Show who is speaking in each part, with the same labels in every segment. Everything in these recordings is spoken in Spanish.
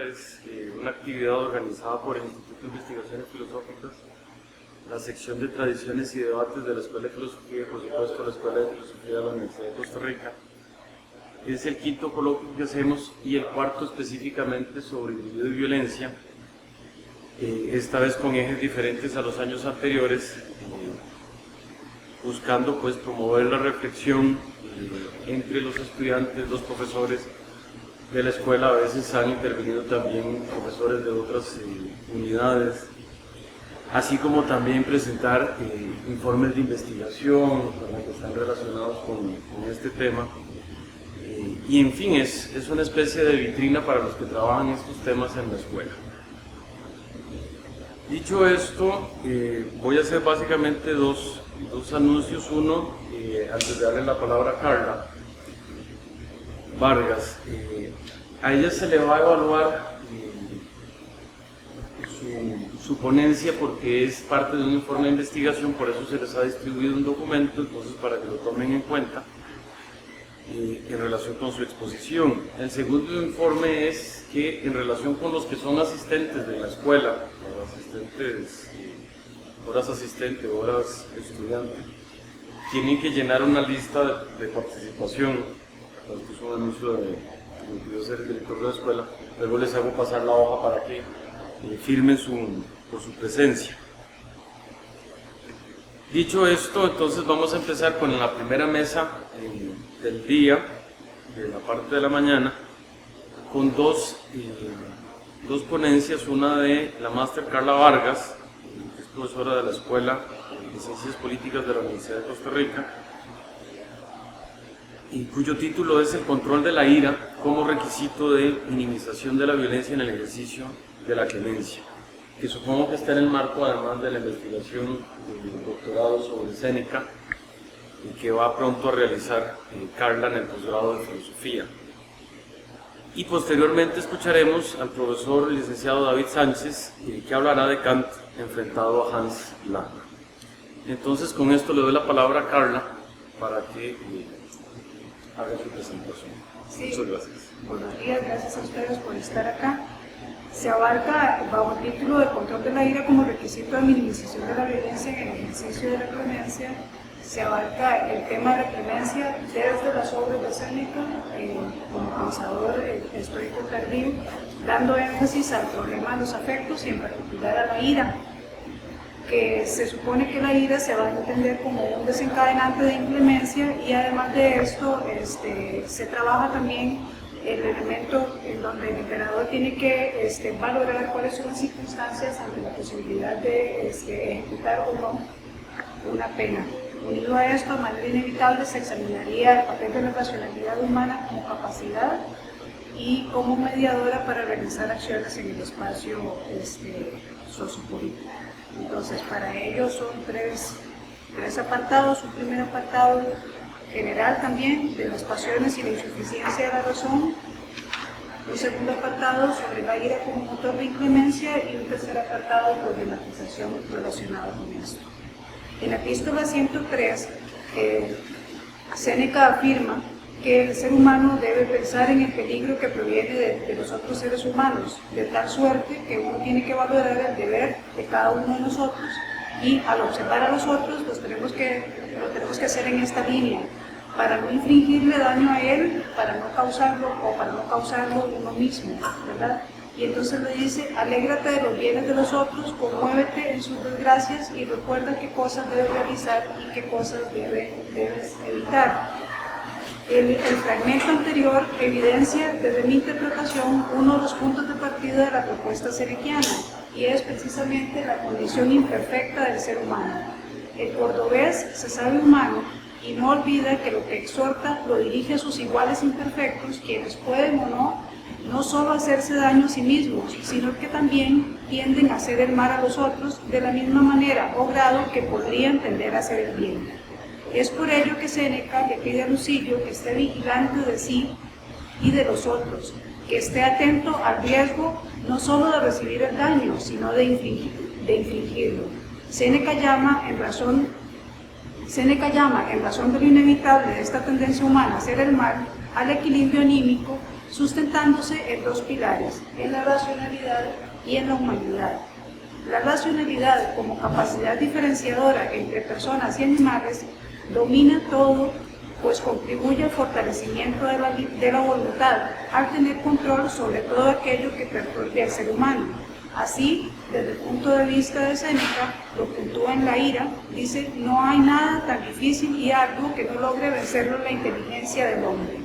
Speaker 1: es una actividad organizada por el Instituto de Investigaciones Filosóficas, la sección de Tradiciones y Debates de la Escuela de Filosofía y, por supuesto, la Escuela de Filosofía de la Universidad de Costa Rica. Es el quinto coloquio que hacemos y el cuarto específicamente sobre individuo y violencia, esta vez con ejes diferentes a los años anteriores, buscando pues promover la reflexión entre los estudiantes, los profesores de la escuela. A veces han intervenido también profesores de otras unidades, así como también presentar informes de investigación que están relacionados con este tema. Y en fin, es una especie de vitrina para los que trabajan estos temas en la escuela. Dicho esto, voy a hacer básicamente dos anuncios. Uno, antes de darle la palabra a Carla Vargas, a ella se le va a evaluar su ponencia porque es parte de un informe de investigación, por eso se les ha distribuido un documento, entonces para que lo tomen en cuenta en relación con su exposición. El segundo informe es que en relación con los que son asistentes de la escuela, horas asistente, horas estudiante, tienen que llenar una lista de participación. Esto es un anuncio de que yo soy el director de la escuela. Luego les hago pasar la hoja para que firmen por su presencia. Dicho esto, entonces vamos a empezar con la primera mesa del día, de la parte de la mañana, con dos ponencias, una de la máster Carla Vargas, que es profesora de la Escuela de Ciencias Políticas de la Universidad de Costa Rica, y cuyo título es El control de la ira como requisito de minimización de la violencia en el ejercicio de la clemencia, que supongo que está en el marco además de la investigación del doctorado sobre Séneca y que va pronto a realizar Carla en el posgrado de filosofía. Y posteriormente escucharemos al profesor licenciado David Sánchez, que hablará de Kant enfrentado a Hans Lang. Entonces, con esto le doy la palabra a Carla para que haga su presentación.
Speaker 2: Sí.
Speaker 1: Muchas gracias.
Speaker 2: Buenos días, gracias a ustedes por estar acá. Se abarca bajo el título de Control de la ira como requisito de minimización de la violencia en el ejercicio de la clemencia. Se abarca el tema de la clemencia desde las obras de Séneca, como pensador estoico tardío, dando énfasis al problema de los afectos y en particular a la ira, que se supone que la ira se va a entender como un desencadenante de inclemencia, y además de esto se trabaja también el elemento en donde el emperador tiene que valorar cuáles son las circunstancias ante la posibilidad de ejecutar o no una pena. Unido a esto, de manera inevitable se examinaría el papel de la racionalidad humana como capacidad y como mediadora para realizar acciones en el espacio sociopolítico. Entonces, para ello son tres apartados. Un primer apartado general también de las pasiones y la insuficiencia de la razón. Un segundo apartado sobre la ira como motor de inclemencia y un tercer apartado de problematización relacionada con esto. En la epístola 103, Séneca afirma que el ser humano debe pensar en el peligro que proviene de los otros seres humanos, de tal suerte que uno tiene que valorar el deber de cada uno de nosotros, y al observar a los otros lo tenemos que hacer en esta línea, para no infligirle daño a él, para no causarlo o para no causarlo uno mismo, ¿verdad? Y entonces le dice: alégrate de los bienes de los otros, conmuévete en sus desgracias y recuerda qué cosas debes realizar y qué cosas debes evitar. El fragmento anterior evidencia desde mi interpretación uno de los puntos de partida de la propuesta senequiana, y es precisamente la condición imperfecta del ser humano. El cordobés se sabe humano y no olvida que lo que exhorta lo dirige a sus iguales imperfectos, quienes pueden o no solo hacerse daño a sí mismos, sino que también tienden a hacer el mal a los otros de la misma manera o grado que podrían tender a hacer el bien. Es por ello que Séneca le pide a Lucilio que esté vigilante de sí y de los otros, que esté atento al riesgo no solo de recibir el daño, sino de infligirlo. Séneca llama en razón de lo inevitable de esta tendencia humana a hacer el mal al equilibrio anímico sustentándose en dos pilares, en la racionalidad y en la humanidad. La racionalidad, como capacidad diferenciadora entre personas y animales, domina todo, pues contribuye al fortalecimiento de la voluntad, al tener control sobre todo aquello que perturbe al ser humano. Así, desde el punto de vista de Séneca, lo puntúa en la ira, dice: no hay nada tan difícil y arduo que no logre vencerlo la inteligencia del hombre,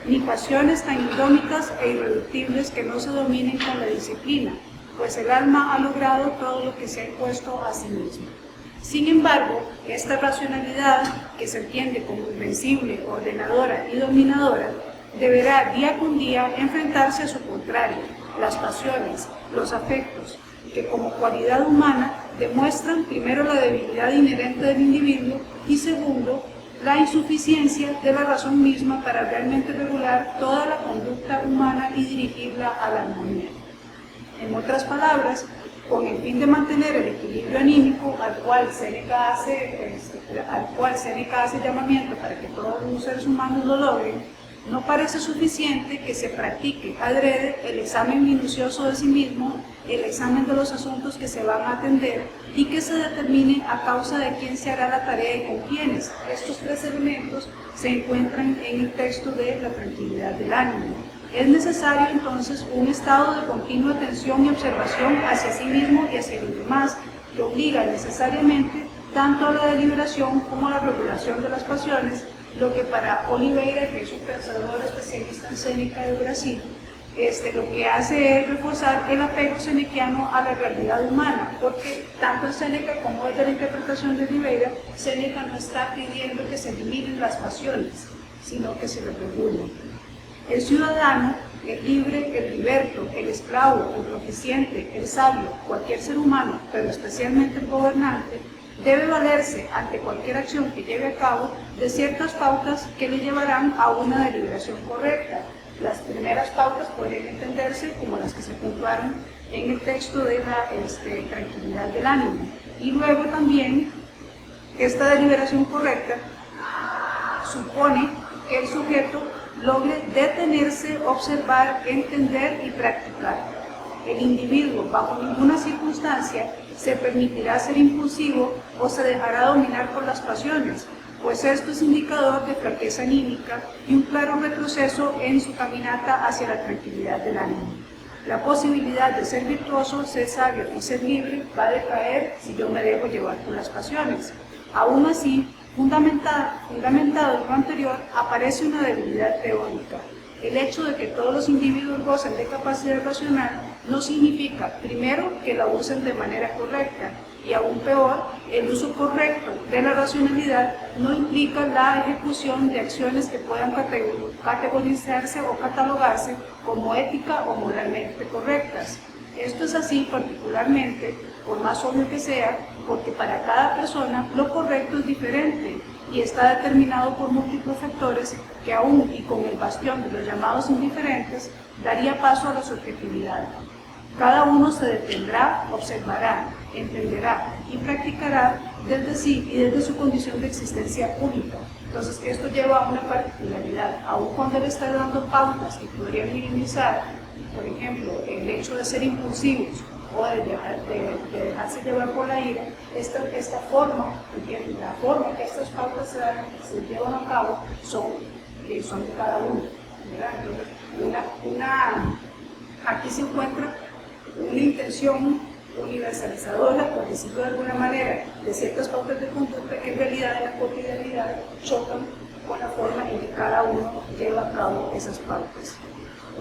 Speaker 2: ni pasiones tan indómitas e irreductibles que no se dominen con la disciplina, pues el alma ha logrado todo lo que se ha impuesto a sí mismo. Sin embargo, esta racionalidad, que se entiende como invencible, ordenadora y dominadora, deberá día con día enfrentarse a su contrario, las pasiones, los afectos, que como cualidad humana demuestran primero la debilidad inherente del individuo y segundo, la insuficiencia de la razón misma para realmente regular toda la conducta humana y dirigirla a la armonía. En otras palabras, con el fin de mantener el equilibrio anímico al cual Séneca hace llamamiento para que todos los seres humanos lo logren, no parece suficiente que se practique adrede el examen minucioso de sí mismo, el examen de los asuntos que se van a atender y que se determine a causa de quién se hará la tarea y con quiénes. Estos tres elementos se encuentran en el texto de la tranquilidad del ánimo. Es necesario entonces un estado de continua atención y observación hacia sí mismo y hacia los demás, que obliga necesariamente tanto a la deliberación como a la regulación de las pasiones, lo que para Oliveira, que es un pensador especialista en Séneca de Brasil, lo que hace es reforzar el apego senequiano a la realidad humana, porque tanto en Séneca como desde la interpretación de Oliveira, Séneca no está pidiendo que se eliminen las pasiones, sino que se las regulen. El ciudadano, el libre, el liberto, el esclavo, el proficiente, el sabio, cualquier ser humano, pero especialmente el gobernante, debe valerse ante cualquier acción que lleve a cabo de ciertas pautas que le llevarán a una deliberación correcta. Las primeras pautas podrían entenderse como las que se puntuaron en el texto de la tranquilidad del ánimo. Y luego también esta deliberación correcta supone que el sujeto logre detenerse, observar, entender y practicar. El individuo, bajo ninguna circunstancia, se permitirá ser impulsivo o se dejará dominar por las pasiones, pues esto es indicador de flaqueza anímica y un claro retroceso en su caminata hacia la tranquilidad del ánimo. La posibilidad de ser virtuoso, ser sabio y ser libre va a decaer si yo me dejo llevar por las pasiones. Aún así, fundamentado en lo anterior, aparece una debilidad teórica. El hecho de que todos los individuos gocen de capacidad racional no significa, primero, que la usen de manera correcta, y aún peor, el uso correcto de la racionalidad no implica la ejecución de acciones que puedan categorizarse o catalogarse como ética o moralmente correctas. Esto es así particularmente, por más obvio que sea, porque para cada persona lo correcto es diferente y está determinado por múltiples factores que aún y con el bastión de los llamados indiferentes daría paso a la subjetividad. Cada uno se detendrá, observará, entenderá y practicará desde sí y desde su condición de existencia única. Entonces esto lleva a una particularidad, aun cuando él está dando pautas que podrían minimizar, por ejemplo, el hecho de ser impulsivos o de dejarse llevar por la ira, esta forma, la forma que estas pautas se llevan a cabo son de cada uno. Entonces, aquí se encuentra una intención universalizadora, por decirlo de alguna manera, de ciertas pautas de conducta que en realidad en la cotidianidad chocan con la forma en que cada uno lleva a cabo esas pautas.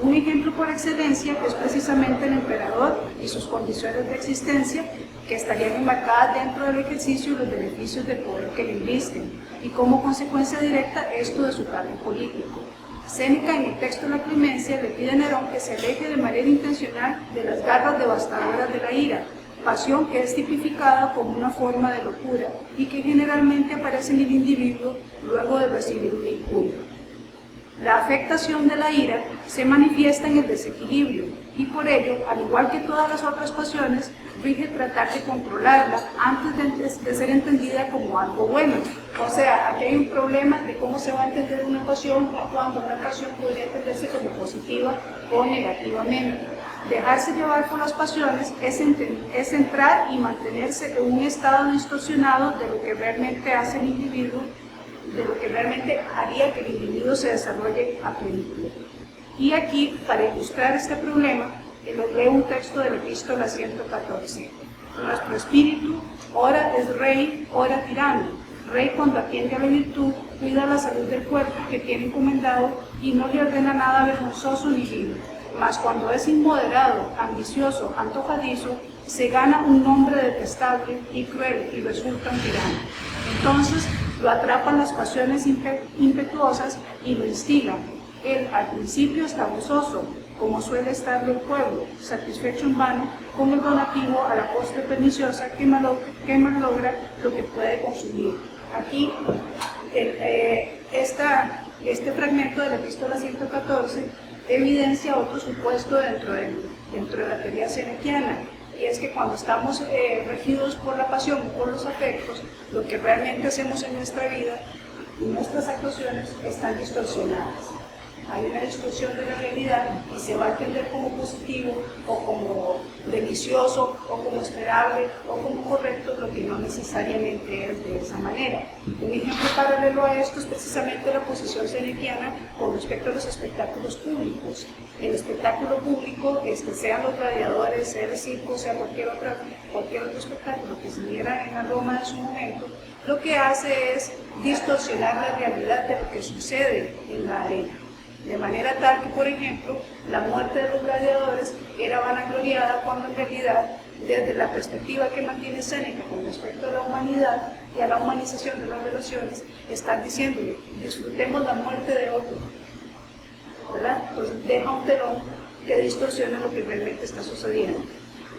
Speaker 2: Un ejemplo por excelencia es precisamente el emperador y sus condiciones de existencia, que estarían enmarcadas dentro del ejercicio y los beneficios del poder que le invisten, y como consecuencia directa esto de su cargo político. Séneca, en el texto de la Clemencia, le pide a Nerón que se aleje de manera intencional de las garras devastadoras de la ira, pasión que es tipificada como una forma de locura y que generalmente aparece en el individuo luego de recibir un injurio. La afectación de la ira se manifiesta en el desequilibrio y por ello, al igual que todas las otras pasiones, rige tratar de controlarla antes de ser entendida como algo bueno. O sea, aquí hay un problema de cómo se va a entender una pasión cuando una pasión podría entenderse como positiva o negativamente. Dejarse llevar por las pasiones es entrar y mantenerse en un estado distorsionado de lo que realmente hace el individuo, de lo que realmente haría que el individuo se desarrolle a plenitud. Y aquí, para ilustrar este problema, les leo un texto de la epístola 114. Nuestro espíritu, ora es rey, ora tirano. Rey cuando atiende a la virtud, cuida la salud del cuerpo que tiene encomendado y no le ordena nada vergonzoso ni vil. Mas cuando es inmoderado, ambicioso, antojadizo, se gana un nombre detestable y cruel y resulta un tirano. Entonces lo atrapan las pasiones impetuosas y lo instigan. Él al principio está gozoso, como suele estarlo el pueblo, satisfecho en vano con el donativo a la postre perniciosa que malogra lo que puede consumir. Aquí, este fragmento de la epístola 114 evidencia otro supuesto dentro de la teoría senequiana, y es que cuando estamos regidos por la pasión o por los afectos, lo que realmente hacemos en nuestra vida y nuestras actuaciones están distorsionadas. Hay una distorsión de la realidad y se va a entender como positivo o como delicioso o como esperable o como correcto, lo que no necesariamente es de esa manera. Un ejemplo paralelo a esto es precisamente la posición senequiana con respecto a los espectáculos públicos. El espectáculo público, sean los gladiadores, sea el circo, sea cualquier otro espectáculo que se diera en la Roma de su momento, lo que hace es distorsionar la realidad de lo que sucede en la arena. De manera tal que, por ejemplo, la muerte de los gladiadores era vanagloriada cuando en realidad, desde la perspectiva que mantiene Séneca con respecto a la humanidad y a la humanización de las relaciones, están diciéndole, disfrutemos la muerte de otro, ¿verdad? Entonces deja un telón que distorsiona lo que realmente está sucediendo.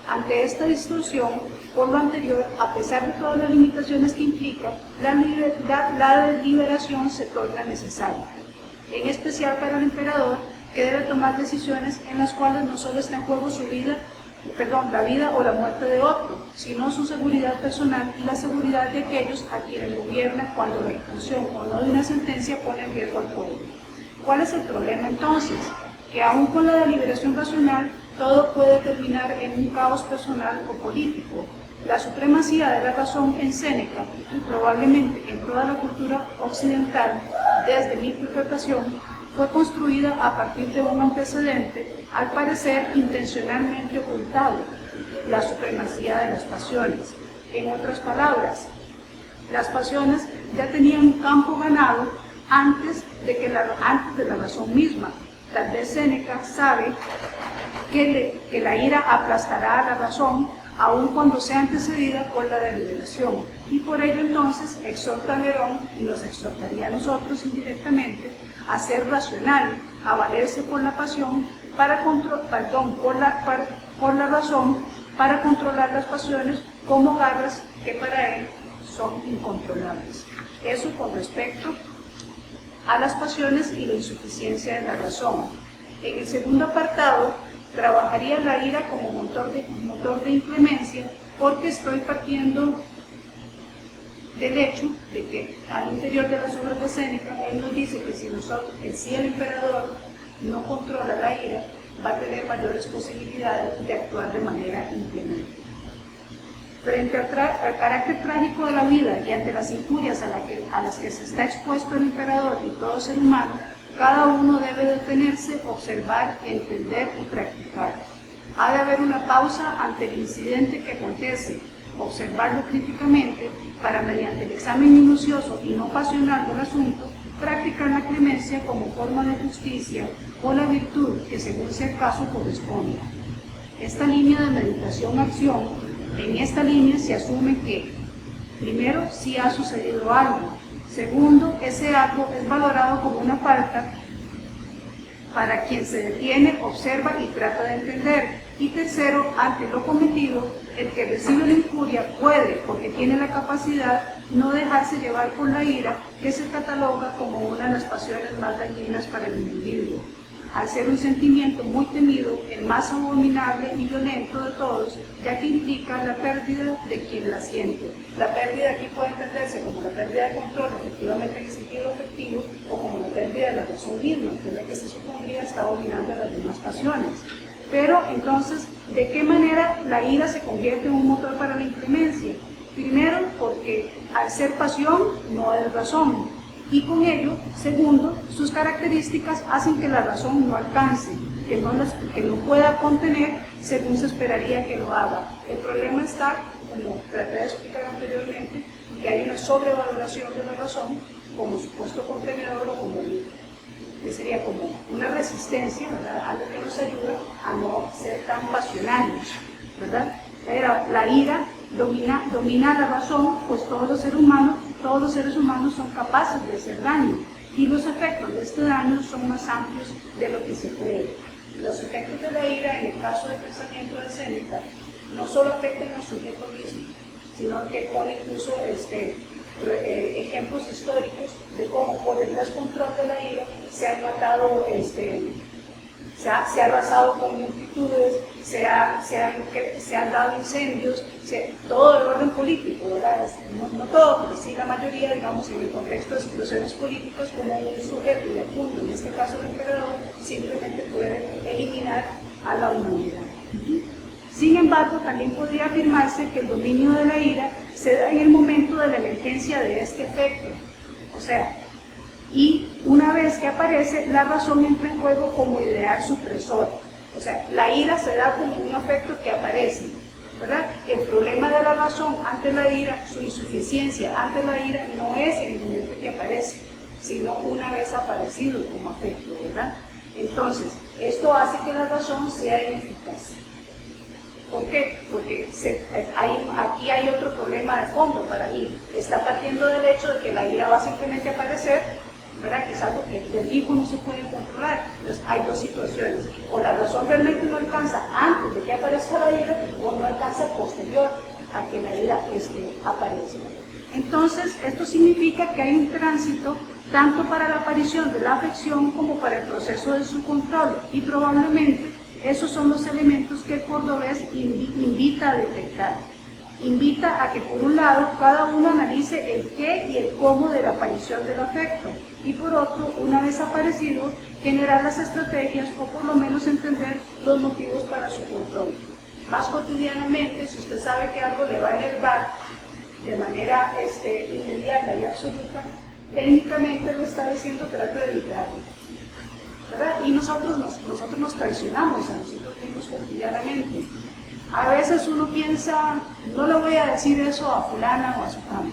Speaker 2: Ante esta distorsión, por lo anterior, a pesar de todas las limitaciones que implica, la liberación se torna necesaria. En especial para el emperador, que debe tomar decisiones en las cuales no solo está en juego la vida o la muerte de otro, sino su seguridad personal y la seguridad de aquellos a quienes gobierna cuando la ejecución o no de una sentencia pone en riesgo al pueblo. ¿Cuál es el problema entonces? Que aún con la deliberación racional, todo puede terminar en un caos personal o político. La supremacía de la razón en Séneca y probablemente en toda la cultura occidental, desde mi interpretación, fue construida a partir de un antecedente, al parecer intencionalmente ocultado, la supremacía de las pasiones. En otras palabras, las pasiones ya tenían un campo ganado antes de la razón misma. Tal vez Séneca sabe que la ira aplastará a la razón, aun cuando sea antecedida por la deliberación, y por ello entonces exhorta a Nerón, y nos exhortaría a nosotros indirectamente, a ser racional, a valerse por la pasión, por la razón, para controlar las pasiones como garras que para él son incontrolables. Eso con respecto a las pasiones y la insuficiencia de la razón. En el segundo apartado, trabajaría la ira como motor de inclemencia, porque estoy partiendo del hecho de que al interior de las obras de Séneca, él nos dice que si el emperador no controla la ira, va a tener mayores posibilidades de actuar de manera inclemente. Frente al carácter trágico de la vida y ante las injurias a las que se está expuesto el emperador y todo ser humano, cada uno debe detenerse, observar, entender y practicar. Ha de haber una pausa ante el incidente que acontece, observarlo críticamente para, mediante el examen minucioso y no pasional del asunto, practicar la clemencia como forma de justicia o la virtud que según sea el caso corresponda. Esta línea de meditación-acción, en esta línea se asume que, primero, sí ha sucedido algo. Segundo, ese acto es valorado como una falta para quien se detiene, observa y trata de entender. Y tercero, ante lo cometido, el que recibe la injuria puede, porque tiene la capacidad, no dejarse llevar por la ira, que se cataloga como una de las pasiones más dañinas para el individuo. Al ser un sentimiento muy temido, el más abominable y violento de todos, ya que implica la pérdida de quien la siente. La pérdida aquí puede entenderse como la pérdida de control, efectivamente en el sentido afectivo, o como la pérdida de la razón misma, que es la que se supondría está dominando las demás pasiones. Pero entonces, ¿de qué manera la ira se convierte en un motor para la inclemencia? Primero, porque al ser pasión no es razón. Y con ello, segundo, sus características hacen que la razón no alcance, que no pueda contener según se esperaría que lo haga. El problema está, como traté de explicar anteriormente, que hay una sobrevaloración de la razón como supuesto contenedor o como que sería como una resistencia, ¿verdad? Algo que nos ayuda a no ser tan pasionarios, ¿verdad? La ira domina la razón, pues todos los seres humanos son capaces de hacer daño, y los efectos de este daño son más amplios de lo que se cree. Los efectos de la ira, en el caso del pensamiento de Séneca, no solo afectan al sujeto mismo, sino que pone incluso ejemplos históricos de cómo por el descontrol de la ira se han matado, se ha arrasado con multitudes, se han dado incendios, todo el orden político, ¿verdad? No todo, pero sí la mayoría, digamos, en el contexto de situaciones políticas, como un sujeto iracundo, en este caso el emperador, simplemente puede eliminar a la humanidad. Sin embargo, también podría afirmarse que el dominio de la ira se da en el momento de la emergencia de este efecto. O sea, y una vez que aparece, la razón entra en juego como ideal supresor. O sea, la ira se da como un efecto que aparece, ¿verdad? El problema de la razón ante la ira, su insuficiencia ante la ira, no es en el momento que aparece, sino una vez aparecido como afecto, ¿verdad? Entonces, esto hace que la razón sea ineficaz. ¿Por qué? Porque aquí hay otro problema de fondo para mí. Está partiendo del hecho de que la ira va simplemente a aparecer, ¿verdad? Que es algo que del hijo no se puede controlar. Entonces hay dos situaciones. O la razón realmente no alcanza antes de que aparezca la ira, o no alcanza posterior a que la ira aparezca. Entonces, esto significa que hay un tránsito tanto para la aparición de la afección como para el proceso de su control, y probablemente esos son los elementos que el cordobés invita a detectar. Invita a que, por un lado, cada uno analice el qué y el cómo de la aparición del afecto, y por otro, una vez aparecido, generar las estrategias o por lo menos entender los motivos para su control. Más cotidianamente, si usted sabe que algo le va a enervar de manera inmediata y absoluta, técnicamente lo está diciendo, trata de evitarlo, ¿verdad? Y nosotros nos traicionamos a nosotros mismos cotidianamente. A veces uno piensa, no le voy a decir eso a fulana o a su cama,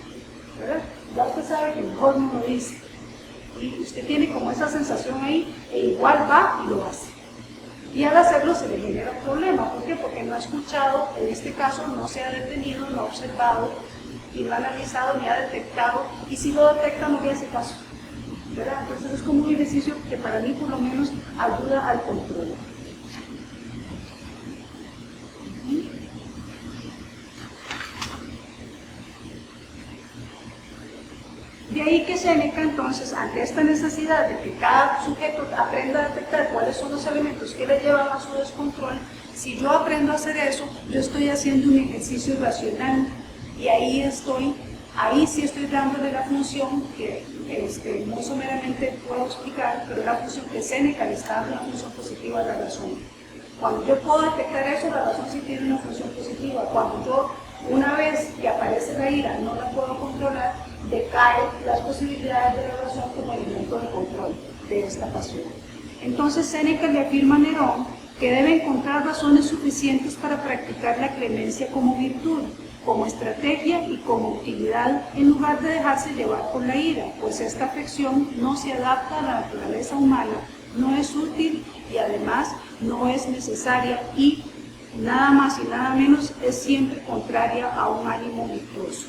Speaker 2: ¿verdad? Ya usted sabe que mejor no lo dice. Y usted tiene como esa sensación ahí, e igual va y lo hace. Y al hacerlo se le genera un problema. ¿Por qué? Porque no ha escuchado, en este caso no se ha detenido, no ha observado, y no ha analizado, ni ha detectado, y si lo detecta no le hace caso, ¿verdad? Entonces es como un ejercicio que para mí por lo menos ayuda al control. De ahí que Séneca, entonces, ante esta necesidad de que cada sujeto aprenda a detectar cuáles son los elementos que le llevan a su descontrol, si yo aprendo a hacer eso, yo estoy haciendo un ejercicio racional, y ahí sí estoy dándole la función que muy someramente puedo explicar, pero la función que Séneca le está dando, una función positiva a la razón. Cuando yo puedo detectar eso, la razón sí tiene una función positiva. Cuando yo, una vez que aparece la ira, no la puedo controlar, decaen las posibilidades de la razón como elemento de control de esta pasión. Entonces Séneca le afirma a Nerón que debe encontrar razones suficientes para practicar la clemencia como virtud, como estrategia y como utilidad, en lugar de dejarse llevar por la ira, pues esta afección no se adapta a la naturaleza humana, no es útil y además no es necesaria, y nada más y nada menos es siempre contraria a un ánimo virtuoso,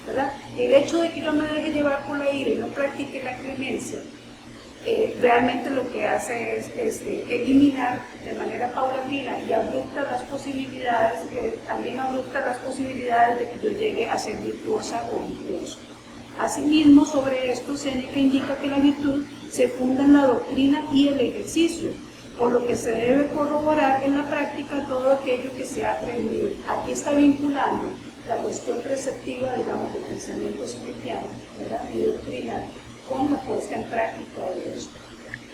Speaker 2: ¿verdad? El hecho de que yo me deje llevar por la ira y no practique la clemencia realmente lo que hace es eliminar de manera paulatina y abrupta las posibilidades, también abrupta las posibilidades de que yo llegue a ser virtuosa o virtuoso. Asimismo, sobre esto, Séneca indica que la virtud se funda en la doctrina y el ejercicio, por lo que se debe corroborar en la práctica todo aquello que se ha aprendido. Aquí está vinculando la cuestión preceptiva, digamos, del pensamiento cristiano, ¿verdad?, y doctrinal, con la puesta en práctica de esto.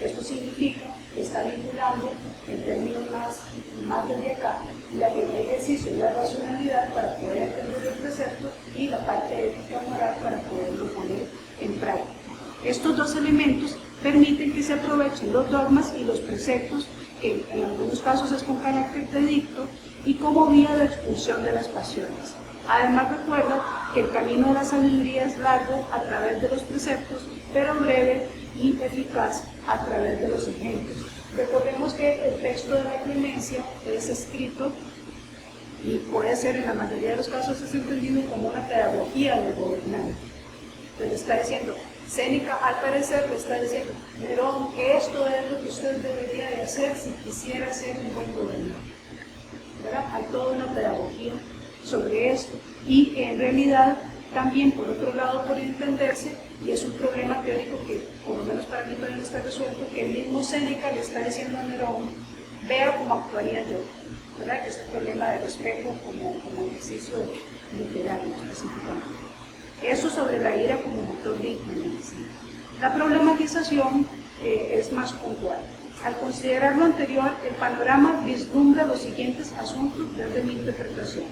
Speaker 2: Esto significa que está vinculando, en términos más desde acá, el ejercicio y la racionalidad para poder entender el precepto y la parte ética moral para poderlo poner en práctica. Estos dos elementos permiten que se aprovechen los dogmas y los preceptos, que en algunos casos es con carácter de edicto, y como vía de expulsión de las pasiones. Además, recuerda que el camino de la sabiduría es largo a través de los preceptos, pero breve y eficaz a través de los ejemplos. Recordemos que el texto de la clemencia es escrito y puede ser, en la mayoría de los casos, es entendido como una pedagogía del gobernante. Entonces está diciendo, Séneca al parecer le está diciendo, Nerón, que esto es lo que usted debería de hacer si quisiera ser un buen gobernante. ¿Verdad? Hay toda una pedagogía sobre esto, y en realidad también, por otro lado, por entenderse, y es un problema teórico que por lo menos para mí todavía no está resuelto, que el mismo Séneca le está diciendo a Nerón, vea cómo actuaría yo, ¿verdad?, que es el problema del espejo como ejercicio literario específicamente. Eso sobre la ira como motor de inteligencia. La problematización es más puntual. Al considerar lo anterior, el panorama vislumbra los siguientes asuntos desde mi interpretación.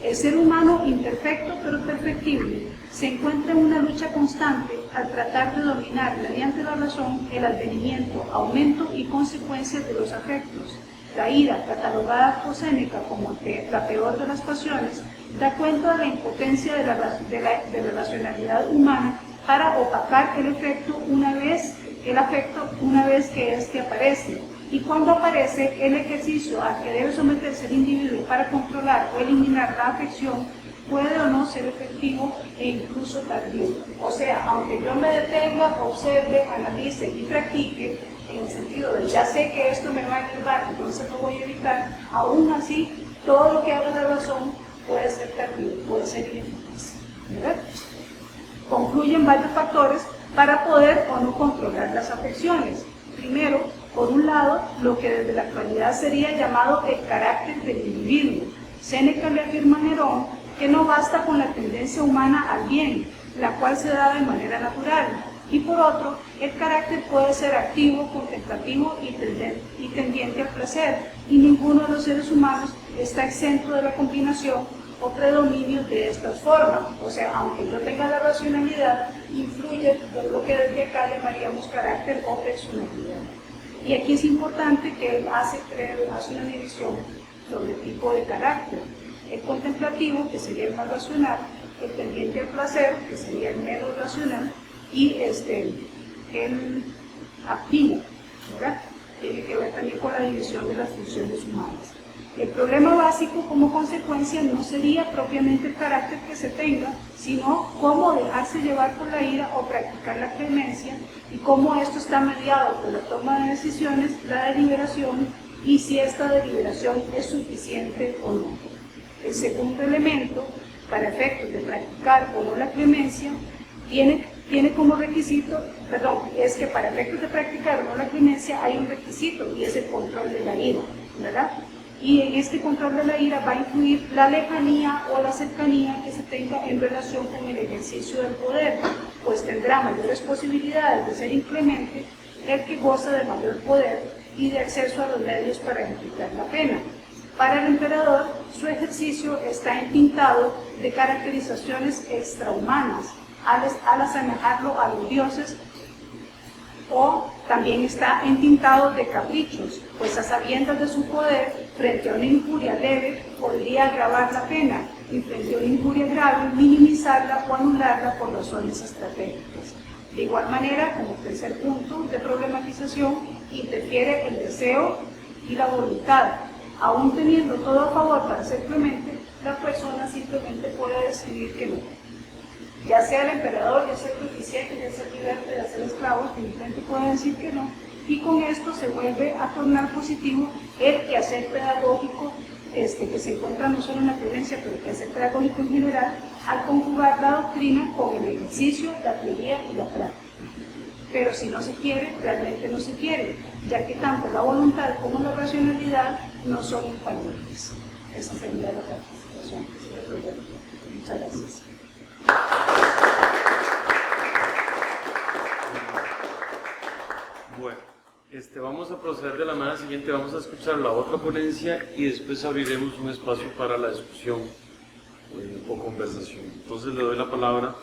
Speaker 2: El ser humano imperfecto pero perfectible se encuentra en una lucha constante al tratar de dominar mediante la razón el advenimiento, aumento y consecuencias de los afectos. La ira, catalogada por Séneca como la peor de las pasiones, da cuenta de la impotencia de la racionalidad humana para opacar el afecto una vez que éste aparece. Y cuando aparece, el ejercicio al que debe someterse el individuo para controlar o eliminar la afección puede o no ser efectivo e incluso tardío. O sea, aunque yo me detenga, observe, analice y practique, en el sentido de ya sé que esto me va a enervar, entonces lo voy a evitar, aún así, todo lo que haga la razón puede ser tardío, puede ser ineficaz. ¿Verdad? Concluyen varios factores para poder o no controlar las afecciones. Primero, por un lado, lo que desde la actualidad sería llamado el carácter del individuo. Séneca le afirma a Nerón que no basta con la tendencia humana al bien, la cual se da de manera natural. Y por otro, el carácter puede ser activo, contemplativo y tendiente al placer, y ninguno de los seres humanos está exento de la combinación o predominio de estas formas. O sea, aunque yo tenga la racionalidad, influye lo que desde acá llamaríamos carácter o personalidad. Y aquí es importante que él hace una división sobre el tipo de carácter. El contemplativo, que sería el más racional, el tendiente al placer, que sería el menos racional, y el activo, ¿verdad? Tiene que ver también con la división de las funciones humanas. El problema básico como consecuencia no sería propiamente el carácter que se tenga, sino cómo dejarse llevar por la ira o practicar la clemencia, y cómo esto está mediado por la toma de decisiones, la deliberación, y si esta deliberación es suficiente o no. El segundo elemento, para efectos de practicar o no la clemencia, tiene como requisito, es que para efectos de practicar o no la clemencia hay un requisito, y es el control de la ira, ¿verdad? Y en este control de la ira va a influir la lejanía o la cercanía que se tenga en relación con el ejercicio del poder, pues tendrá mayores posibilidades de ser inclemente el que goza de mayor poder y de acceso a los medios para ejecutar la pena. Para el emperador, su ejercicio está entintado de caracterizaciones extrahumanas, al asemejarlo a los dioses, o también está entintado de caprichos, pues a sabiendas de su poder, frente a una injuria leve, podría agravar la pena, y frente a una injuria grave, minimizarla o anularla por razones estratégicas. De igual manera, como tercer punto de problematización, interfiere el deseo y la voluntad. Aún teniendo todo a favor para ser clemente, la persona simplemente puede decidir que no. ya sea el emperador, ya sea el justiciante, ya sea el liberto, ya sea el esclavo, definitivamente puede decir que no, y con esto se vuelve a tornar positivo el quehacer pedagógico que se encuentra no solo en la prudencia, pero el quehacer pedagógico en general, al conjugar la doctrina con el ejercicio, la teoría y la práctica. Pero si no se quiere, realmente no se quiere, ya que tanto la voluntad como la racionalidad no son infalibles. Esa sería la participación que se le propone. Muchas gracias.
Speaker 1: Bueno, vamos a proceder de la manera siguiente, vamos a escuchar la otra ponencia y después abriremos un espacio para la discusión o conversación. Entonces le doy la palabra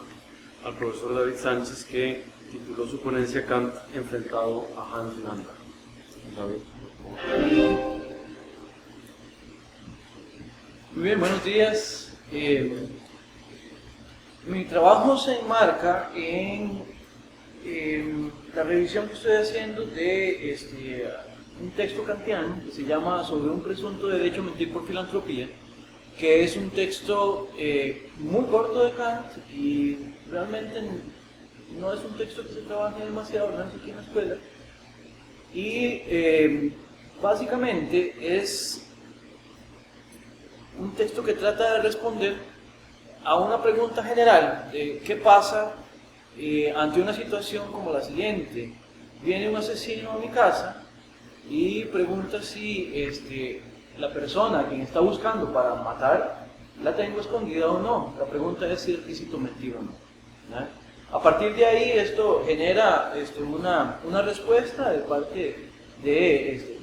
Speaker 1: al profesor David Sánchez, que tituló su ponencia Kant enfrentado a Hans Landa. David.
Speaker 3: Muy bien, buenos días. Mi trabajo se enmarca en la revisión que estoy haciendo de un texto kantiano que se llama Sobre un presunto derecho a mentir por filantropía, que es un texto muy corto de Kant y realmente no es un texto que se trabaje demasiado, no es aquí en la escuela, y básicamente es un texto que trata de responder a una pregunta general de qué pasa ante una situación como la siguiente. Viene un asesino a mi casa y pregunta si la persona a quien está buscando para matar la tengo escondida o no. La pregunta es si es lícito mentir o no, ¿no? A partir de ahí esto genera una respuesta de parte de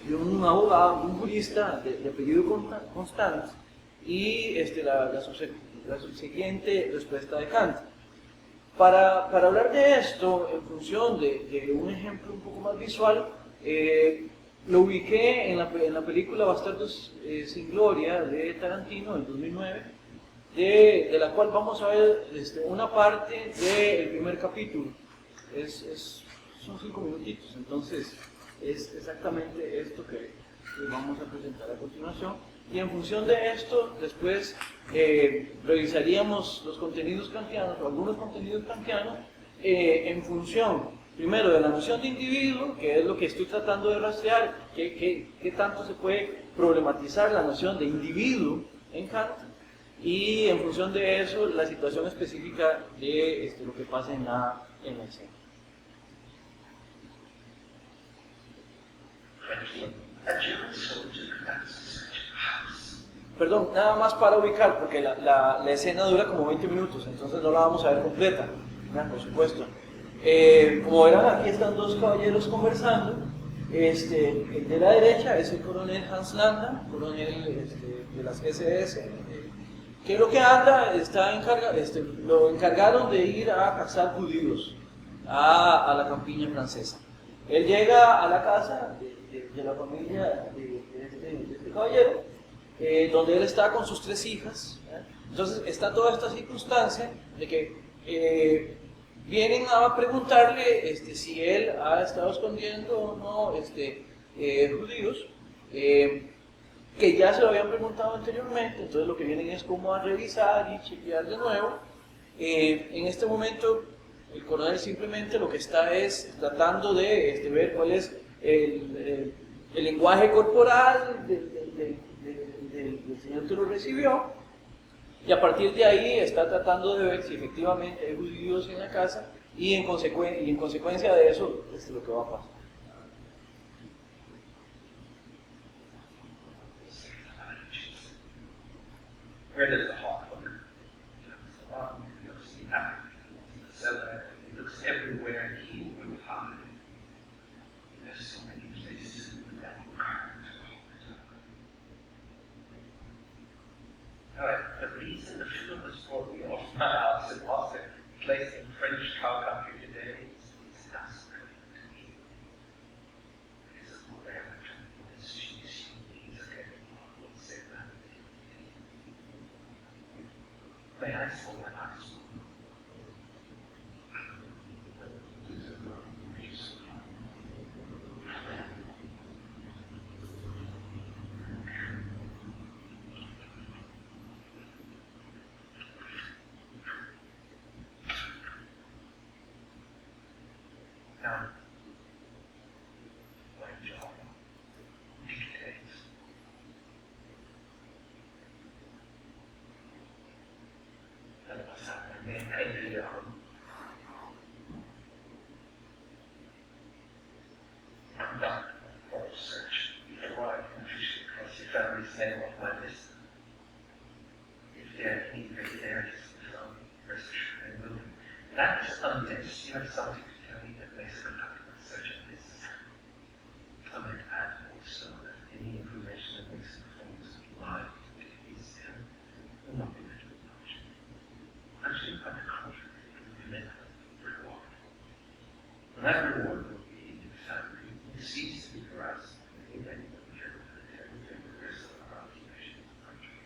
Speaker 3: un abogado, un jurista de apellido Constant, y la subsiguiente respuesta de Kant. Para hablar de esto, en función de un ejemplo un poco más visual, lo ubiqué en la película Bastardos sin Gloria de Tarantino del 2009, de la cual vamos a ver una parte del primer capítulo. Son 5 minutitos, entonces es exactamente esto que vamos a presentar a continuación. Y en función de esto, después revisaríamos los contenidos kantianos, o algunos contenidos kantianos, en función, primero, de la noción de individuo, que es lo que estoy tratando de rastrear, qué tanto se puede problematizar la noción de individuo en Kant, y en función de eso, la situación específica de lo que pasa en la escena. Perdón, nada más para ubicar, porque la escena dura como 20 minutos, entonces no la vamos a ver completa, ¿no? Por supuesto. Como verán, aquí están dos caballeros conversando. El de la derecha es el coronel Hans Landa, coronel de las SS, que lo que anda, lo encargaron de ir a cazar judíos a la campiña francesa. Él llega a la casa de la familia de este caballero, donde él está con sus 3 hijas. Entonces está toda esta circunstancia de que vienen a preguntarle si él ha estado escondiendo o no judíos, que ya se lo habían preguntado anteriormente. Entonces lo que vienen es como a revisar y chequear de nuevo. En este momento el coronel simplemente lo que está es tratando de ver cuál es el lenguaje corporal del señor que lo recibió, y a partir de ahí está tratando de ver si efectivamente hay judíos en la casa, y en consecuencia de eso es lo que va a pasar.
Speaker 4: Where does the heart look? You don't see nothing. It looks everywhere and he will hide. There's so many places that will hurt. The reason the film is for the Osman it was a place in French cow country today is that's going to be. This is whatever. She's getting on. Say that. May I say my eyes? already say what my list. If they're vegetarians, some restriction and movement. That is undense. You have something to tell me that makes conduct research on this. I might add also that any information that makes the performance live is will not be met with much. Actually, quite the contrary, it will be met with reward. And that reward will be, in fact, cease to be for us, in any of the rest of our occupation of the country.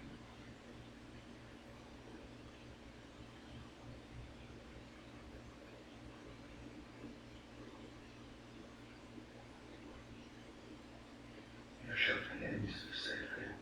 Speaker 4: You're showing the enemies of slavery.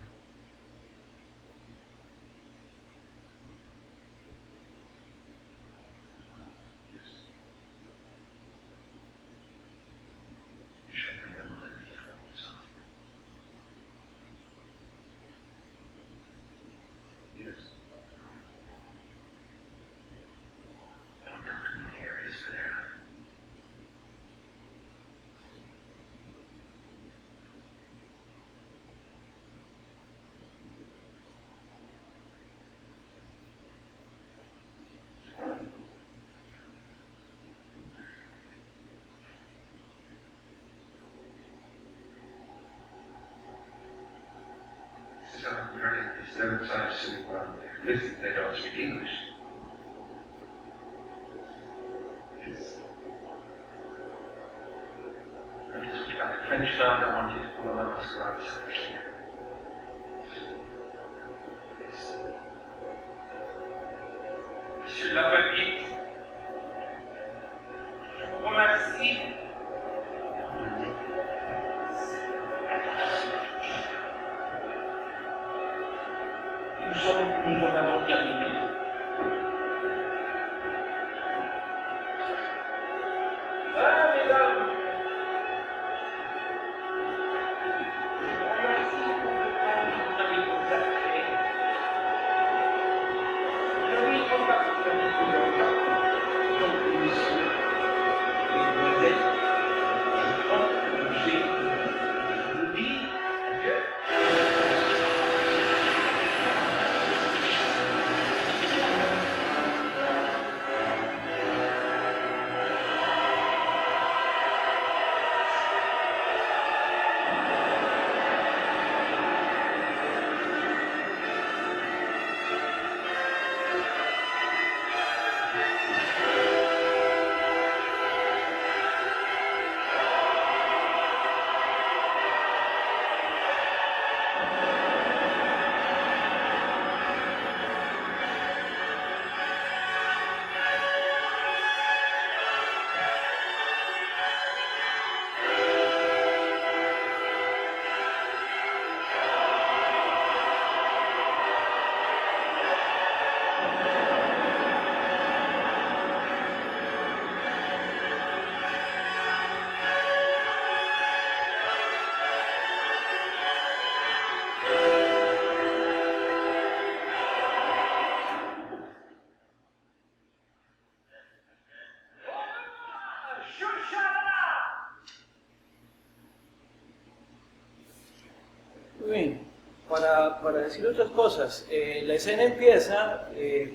Speaker 4: Stereotypes sitting around there. Listen, they don't speak English. I'm just like a French sound, I want you to pull up the scribes. Monsieur Lapapite, je vous remercie. Nous en avons terminé. Ah, mesdames, je vous remercie pour le temps que vous avez consacré. Je ne suis pas particulièrement longtemps. Donc, messieurs et mesdemoiselles, je prends congé. Je vous dis adieu.
Speaker 3: Muy bien, para decir otras cosas, la escena empieza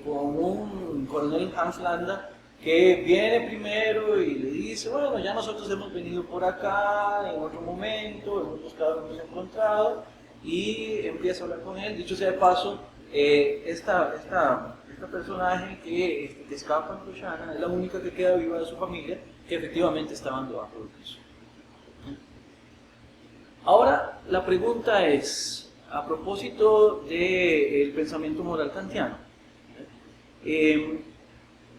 Speaker 3: con un coronel Hans Landa que viene primero y le dice, bueno, ya nosotros hemos venido por acá en otro momento, hemos buscado, hemos encontrado, y empieza a hablar con él. Dicho sea de paso, esta personaje que escapa en Roshana es la única que queda viva de su familia, que efectivamente estaban debajo del piso. Ahora, la pregunta es, a propósito del pensamiento moral kantiano, ¿qué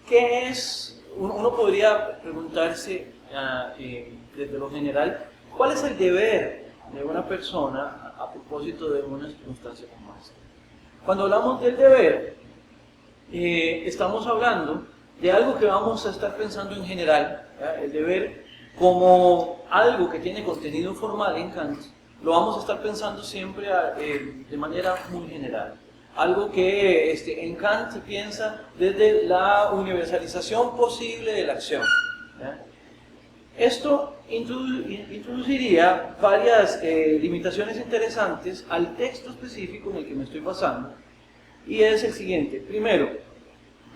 Speaker 3: es? Uno podría preguntarse desde lo general, ¿cuál es el deber de una persona a propósito de una circunstancia como esta? Cuando hablamos del deber, estamos hablando de algo que vamos a estar pensando en general, ¿ya? El deber como algo que tiene contenido formal en Kant, lo vamos a estar pensando siempre de manera muy general. Algo que en Kant se piensa desde la universalización posible de la acción, ¿ya? Esto introduciría varias limitaciones interesantes al texto específico en el que me estoy basando, y es el siguiente. Primero,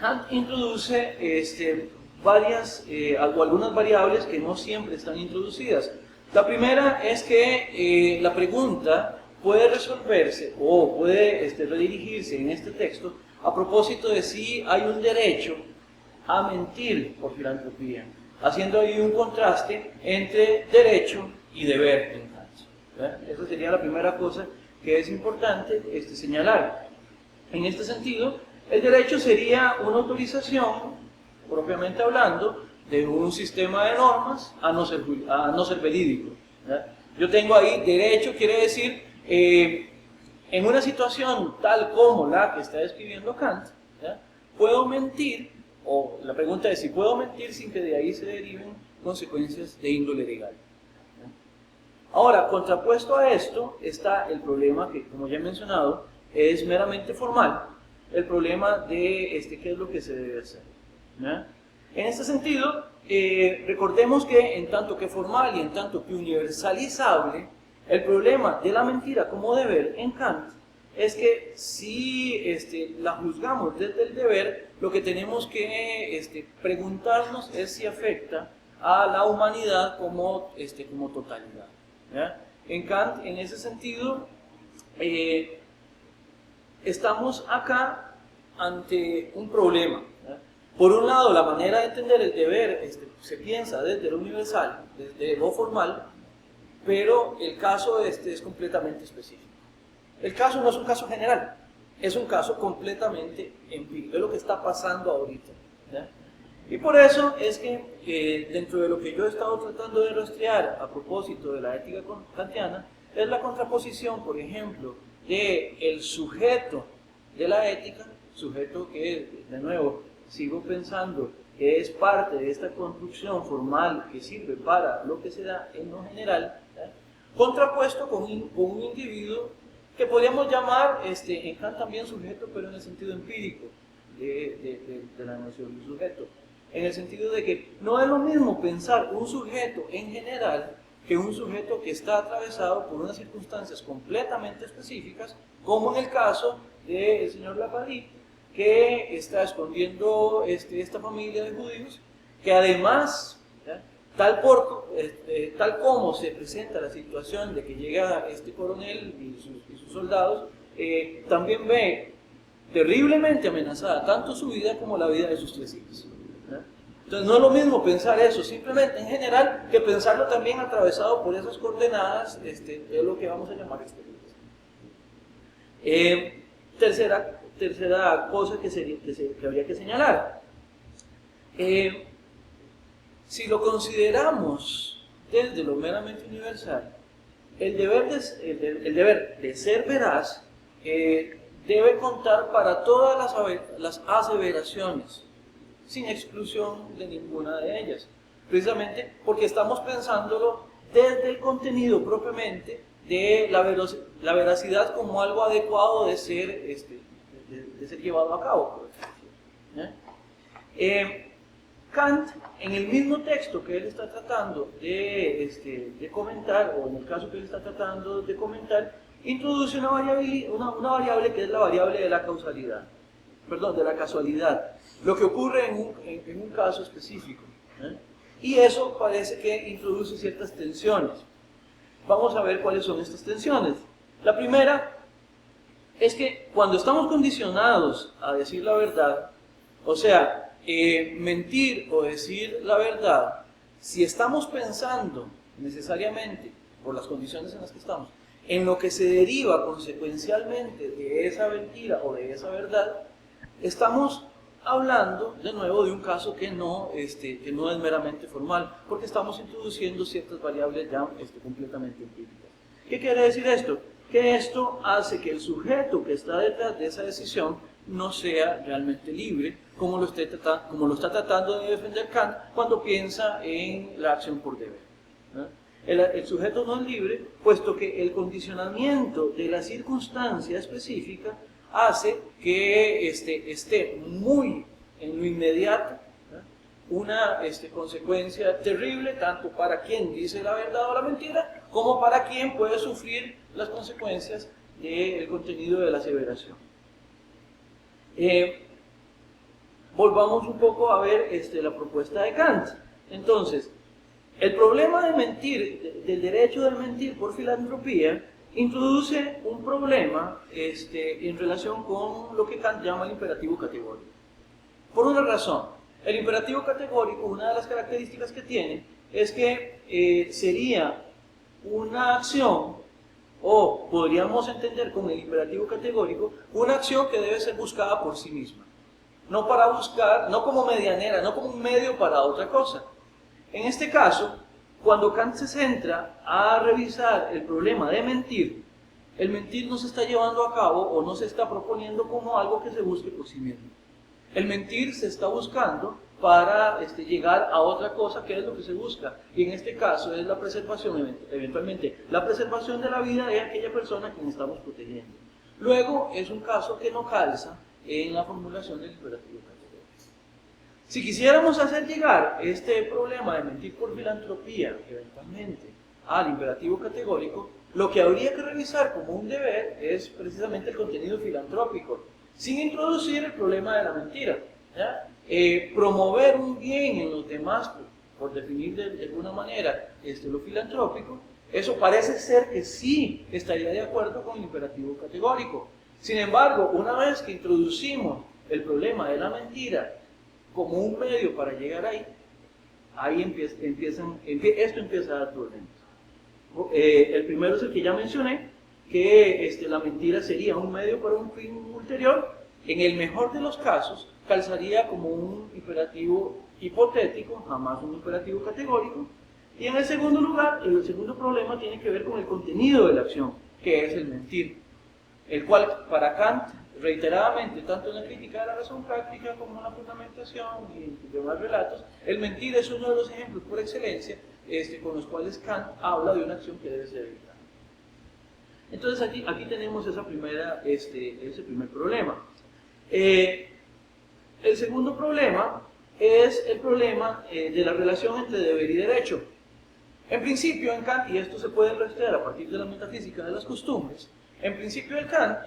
Speaker 3: Kant introduce algunas variables que no siempre están introducidas. La primera es que la pregunta puede resolverse o puede redirigirse en este texto a propósito de si hay un derecho a mentir por filantropía, haciendo ahí un contraste entre derecho y deber en Kant. Esa sería la primera cosa que es importante señalar. En este sentido, el derecho sería una autorización, propiamente hablando, de un sistema de normas a no ser verídico. Yo tengo ahí derecho, quiere decir, en una situación tal como la que está describiendo Kant, puedo mentir, o la pregunta es si puedo mentir sin que de ahí se deriven consecuencias de índole legal. Ahora, contrapuesto a esto está el problema que, como ya he mencionado, es meramente formal, el problema de qué es lo que se debe hacer. En este sentido, recordemos que en tanto que formal y en tanto que universalizable, el problema de la mentira como deber en Kant es que si la juzgamos desde el deber, lo que tenemos que preguntarnos es si afecta a la humanidad como totalidad. En Kant, en ese sentido, estamos acá ante un problema. Por un lado, la manera de entender el deber se piensa desde lo universal, desde lo formal, pero el caso es completamente específico. El caso no es un caso general, es un caso completamente empírico, es lo que está pasando ahorita. Y por eso es que dentro de lo que yo he estado tratando de rastrear a propósito de la ética kantiana, es la contraposición, por ejemplo, del sujeto de la ética, sujeto que, de nuevo, sigo pensando que es parte de esta construcción formal que sirve para lo que se da en lo general, contrapuesto con un individuo que podríamos llamar en Kant también sujeto, pero en el sentido empírico de la noción de sujeto, en el sentido de que no es lo mismo pensar un sujeto en general que un sujeto que está atravesado por unas circunstancias completamente específicas, como en el caso del señor Lapalí, que está escondiendo esta familia de judíos, que además, tal como se presenta la situación de que llega este coronel y sus soldados, también ve terriblemente amenazada tanto su vida como la vida de sus 3 hijos. Entonces no es lo mismo pensar eso simplemente en general que pensarlo también atravesado por esas coordenadas de lo que vamos a llamar experiencia. Tercera cosa que habría que señalar. Si lo consideramos desde lo meramente universal, el deber de ser veraz debe contar para todas las aseveraciones, sin exclusión de ninguna de ellas, precisamente porque estamos pensándolo desde el contenido propiamente de la veracidad como algo adecuado de ser llevado a cabo. Kant, en el mismo texto que él está tratando de comentar, o en el caso que él está tratando de comentar, introduce una variable que es la variable de la causalidad, de la casualidad, lo que ocurre en un caso específico. Y eso parece que introduce ciertas tensiones. Vamos a ver cuáles son estas tensiones. La primera es que cuando estamos condicionados a decir la verdad, o sea, mentir o decir la verdad, si estamos pensando necesariamente, por las condiciones en las que estamos, en lo que se deriva consecuencialmente de esa mentira o de esa verdad, estamos hablando de nuevo de un caso que no es meramente formal, porque estamos introduciendo ciertas variables ya completamente empíricas. ¿Qué quiere decir esto? Que esto hace que el sujeto que está detrás de esa decisión no sea realmente libre, como lo está tratando de defender Kant cuando piensa en la acción por deber. El sujeto no es libre, puesto que el condicionamiento de la circunstancia específica hace que esté muy en lo inmediato una consecuencia terrible tanto para quien dice la verdad o la mentira, como para quien puede sufrir las consecuencias del contenido de la aseveración. Volvamos un poco a ver la propuesta de Kant. Entonces, el problema de mentir, del derecho de mentir por filantropía, introduce un problema en relación con lo que Kant llama el imperativo categórico. Por una razón, el imperativo categórico, una de las características que tiene, es que sería una acción, o podríamos entender con el imperativo categórico, una acción que debe ser buscada por sí misma. No para buscar, no como medianera, no como un medio para otra cosa. En este caso, cuando Kant se centra a revisar el problema de mentir, el mentir no se está llevando a cabo o no se está proponiendo como algo que se busque por sí mismo. El mentir se está buscando para llegar a otra cosa que es lo que se busca. Y en este caso es la preservación, eventualmente, la preservación de la vida de aquella persona a quien estamos protegiendo. Luego es un caso que no calza en la formulación del imperativo categórico. Si quisiéramos hacer llegar este problema de mentir por filantropía, eventualmente, al imperativo categórico, lo que habría que revisar como un deber es precisamente el contenido filantrópico, sin introducir el problema de la mentira. ¿Ya? Promover un bien en los demás, por definir de alguna manera lo filantrópico, eso parece ser que sí estaría de acuerdo con el imperativo categórico. Sin embargo, una vez que introducimos el problema de la mentira como un medio para llegar ahí, esto empieza a dar problemas. El primero es el que ya mencioné, que la mentira sería un medio para un fin ulterior. En el mejor de los casos, calzaría como un imperativo hipotético, jamás un imperativo categórico. Y en el segundo lugar, el segundo problema tiene que ver con el contenido de la acción, que es el mentir, el cual para Kant, reiteradamente, tanto en la crítica de la razón práctica como en la fundamentación y en demás relatos, el mentir es uno de los ejemplos por excelencia con los cuales Kant habla de una acción que debe ser evitada. Entonces aquí tenemos ese primer problema. El segundo problema es el problema de la relación entre deber y derecho. En principio, en Kant, y esto se puede rastrear a partir de la metafísica de las costumbres, en principio en Kant,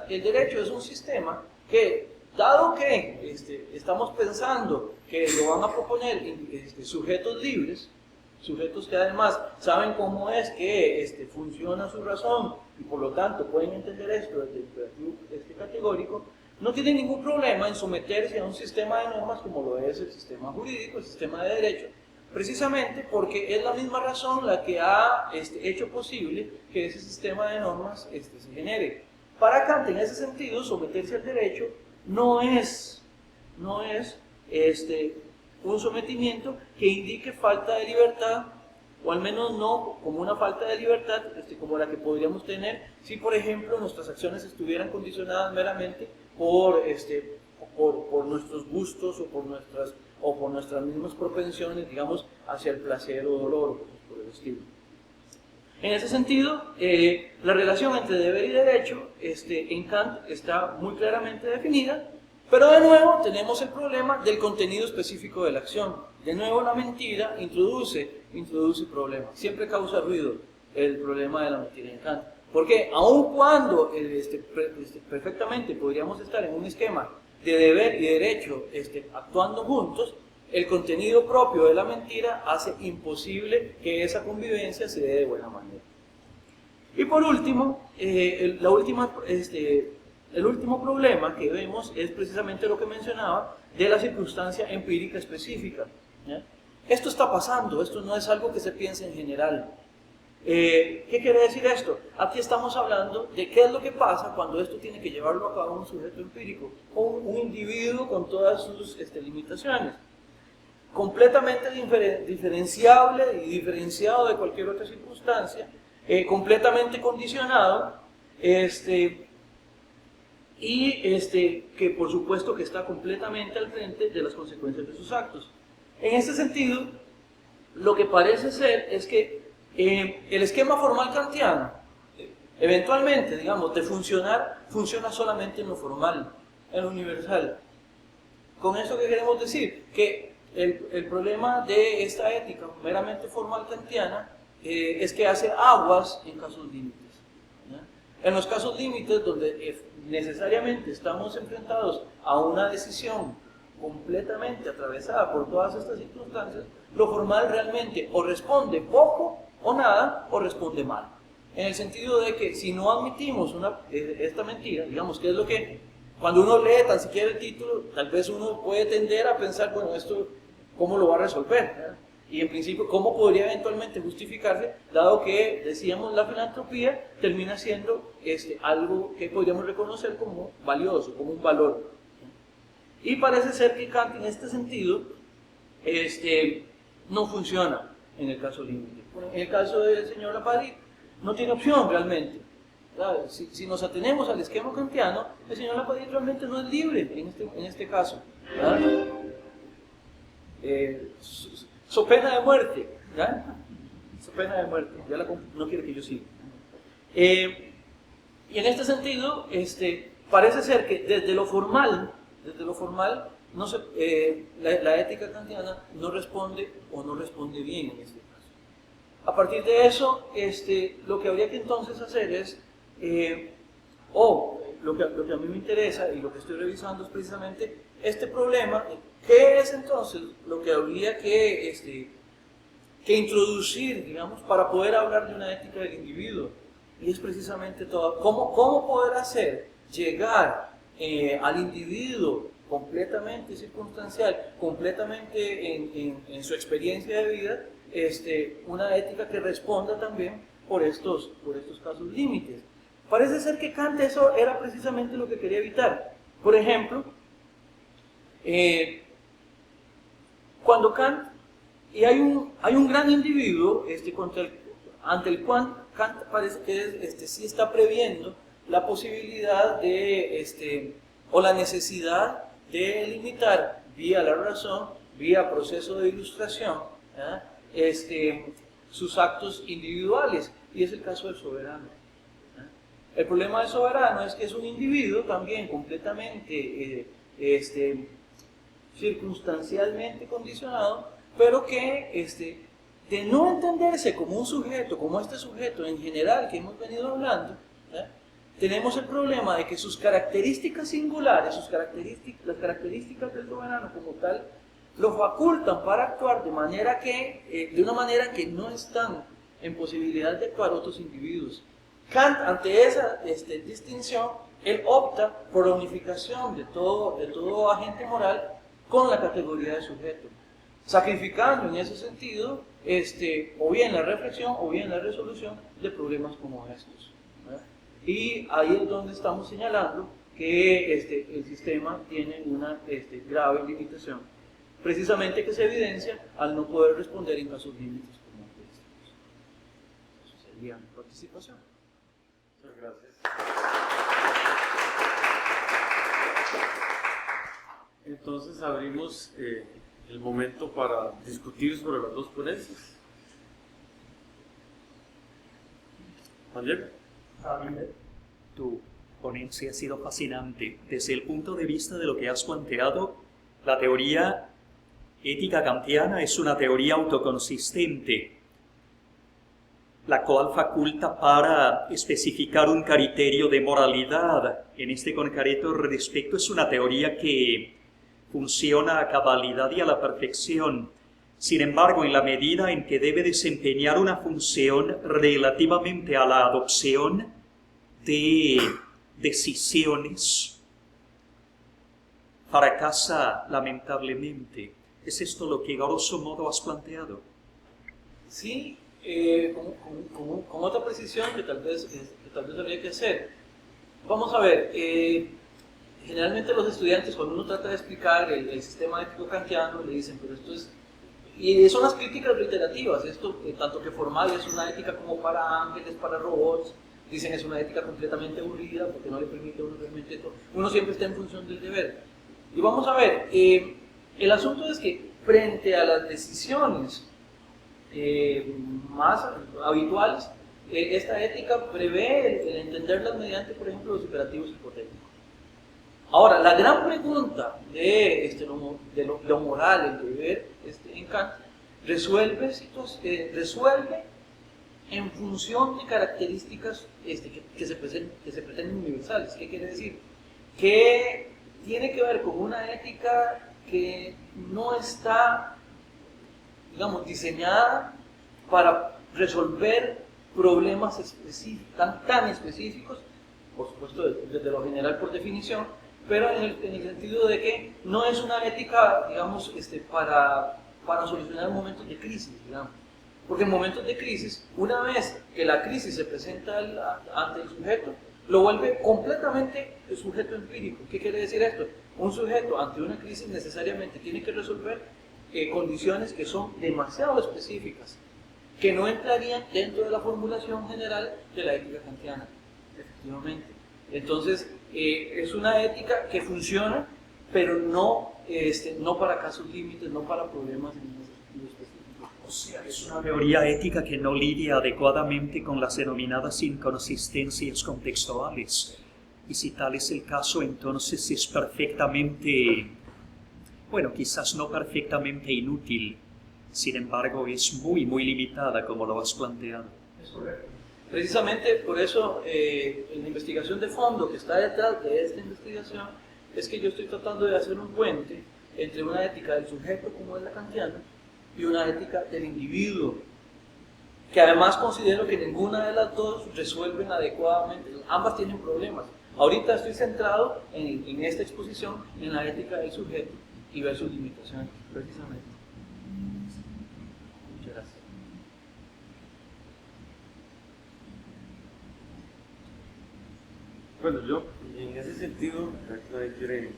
Speaker 3: el derecho es un sistema que, dado que estamos pensando que lo van a proponer sujetos libres, sujetos que además saben cómo es que funciona su razón y por lo tanto pueden entender esto desde el imperativo categórico, no tienen ningún problema en someterse a un sistema de normas como lo es el sistema jurídico, el sistema de derecho, precisamente porque es la misma razón la que ha hecho posible que ese sistema de normas se genere. Para Kant, en ese sentido, someterse al derecho no es un sometimiento que indique falta de libertad, o al menos no como una falta de libertad como la que podríamos tener si, por ejemplo, nuestras acciones estuvieran condicionadas meramente por nuestros gustos o por nuestras mismas propensiones, digamos, hacia el placer o dolor o cosas por el estilo. En ese sentido, la relación entre deber y derecho en Kant está muy claramente definida, pero de nuevo tenemos el problema del contenido específico de la acción. De nuevo la mentira introduce problemas, siempre causa ruido el problema de la mentira en Kant. Porque aun cuando perfectamente podríamos estar en un esquema de deber y derecho actuando juntos, el contenido propio de la mentira hace imposible que esa convivencia se dé de buena manera. Y por último, el último problema que vemos es precisamente lo que mencionaba de la circunstancia empírica específica. ¿Ya? Esto está pasando, esto no es algo que se piense en general. ¿Qué quiere decir esto? Aquí estamos hablando de qué es lo que pasa cuando esto tiene que llevarlo a cabo un sujeto empírico, o un individuo con todas sus limitaciones, completamente diferenciable y diferenciado de cualquier otra circunstancia, completamente condicionado, que por supuesto que está completamente al frente de las consecuencias de sus actos. En este sentido, lo que parece ser es que el esquema formal kantiano, eventualmente, digamos, de funcionar, funciona solamente en lo formal, en lo universal. Con eso, ¿qué queremos decir? Que El problema de esta ética meramente formal kantiana es que hace aguas en casos límites, ¿ya? En los casos límites donde necesariamente estamos enfrentados a una decisión completamente atravesada por todas estas circunstancias, lo formal realmente o responde poco o nada o responde mal. En el sentido de que si no admitimos esta mentira, digamos que es lo que cuando uno lee tan siquiera el título, tal vez uno puede tender a pensar, bueno, esto ¿cómo lo va a resolver? ¿verdad? Y en principio, ¿cómo podría eventualmente justificarse, dado que, decíamos, la filantropía termina siendo algo que podríamos reconocer como valioso, como un valor? Y parece ser que Kant en este sentido no funciona en el caso límite. En el caso del señor Lapalisse no tiene opción realmente. Si nos atenemos al esquema kantiano, el señor Lapalisse realmente no es libre en este caso. So pena de muerte, ¿ya? So pena de muerte, no quiere que yo siga. Y en este sentido, parece ser que desde lo formal, no la ética kantiana no responde o no responde bien en este caso. A partir de eso, lo que habría que entonces hacer es, lo que a mí me interesa y lo que estoy revisando es precisamente este problema. ¿Qué es entonces lo que habría que introducir, digamos, para poder hablar de una ética del individuo? Y es precisamente todo. ¿Cómo poder hacer llegar al individuo completamente circunstancial, completamente en su experiencia de vida, una ética que responda también por estos casos límites? Parece ser que Kant eso era precisamente lo que quería evitar. Por ejemplo, cuando Kant, y hay un gran individuo ante el cual Kant parece que sí está previendo la posibilidad o la necesidad de limitar vía la razón, vía proceso de ilustración, sus actos individuales, y es el caso del soberano. El problema del soberano es que es un individuo también completamente circunstancialmente condicionado, pero que de no entenderse como un sujeto, como este sujeto en general que hemos venido hablando, tenemos el problema de que sus características singulares, las características del soberano como tal, lo facultan para actuar de una manera que no están en posibilidad de actuar otros individuos. Kant, ante esa distinción, él opta por la unificación de todo agente moral con la categoría de sujeto, sacrificando en ese sentido o bien la reflexión o bien la resolución de problemas como estos. Y ahí es donde estamos señalando que el sistema tiene una grave limitación, precisamente que se evidencia al no poder responder en casos límites como estos. Eso sería mi participación.
Speaker 1: Muchas gracias. Entonces abrimos el momento para discutir sobre las dos ponencias. Juan Diego.
Speaker 5: Tu ponencia ha sido fascinante. Desde el punto de vista de lo que has planteado, la teoría ética kantiana es una teoría autoconsistente, la cual faculta para especificar un criterio de moralidad. En este concreto respecto es una teoría que funciona a cabalidad y a la perfección. Sin embargo, en la medida en que debe desempeñar una función relativamente a la adopción de decisiones, fracasa lamentablemente. ¿Es esto lo que, grosso modo, has planteado?
Speaker 3: Sí, con otra precisión que tal vez habría que hacer. Vamos a ver, generalmente los estudiantes, cuando uno trata de explicar el sistema ético kantiano, le dicen, pero esto es... Y son las críticas reiterativas, esto, tanto que formal es una ética como para ángeles, para robots, dicen es una ética completamente aburrida porque no le permite a uno realmente todo. Uno siempre está en función del deber. Y vamos a ver, el asunto es que frente a las decisiones más habituales, esta ética prevé el entenderlas mediante, por ejemplo, los imperativos hipotéticos. Ahora, la gran pregunta de lo moral, el deber en Kant, resuelve en función de características que se pretenden universales. ¿Qué quiere decir? Que tiene que ver con una ética que no está, digamos, diseñada para resolver problemas tan específicos, por supuesto desde lo general por definición, pero en el sentido de que no es una ética, digamos, para solucionar momentos de crisis, digamos. Porque en momentos de crisis, una vez que la crisis se presenta ante el sujeto, lo vuelve completamente el sujeto empírico. ¿Qué quiere decir esto? Un sujeto ante una crisis necesariamente tiene que resolver condiciones que son demasiado específicas, que no entrarían dentro de la formulación general de la ética kantiana, efectivamente. Entonces, es una ética que funciona, pero no para casos límites, no para problemas en ese sentido específico.
Speaker 5: O sea, es una teoría ética que no lidia adecuadamente con las denominadas inconsistencias contextuales. Y si tal es el caso, entonces es perfectamente, bueno, quizás no perfectamente inútil, sin embargo es muy, muy limitada como lo has planteado.
Speaker 3: Es correcto. Precisamente por eso, la investigación de fondo que está detrás de esta investigación es que yo estoy tratando de hacer un puente entre una ética del sujeto, como es la kantiana, y una ética del individuo, que además considero que ninguna de las dos resuelven adecuadamente. Ambas tienen problemas. Ahorita estoy centrado en esta exposición en la ética del sujeto y ver sus limitaciones, precisamente. Muchas gracias.
Speaker 1: Bueno, yo en ese sentido, ya que nadie quiere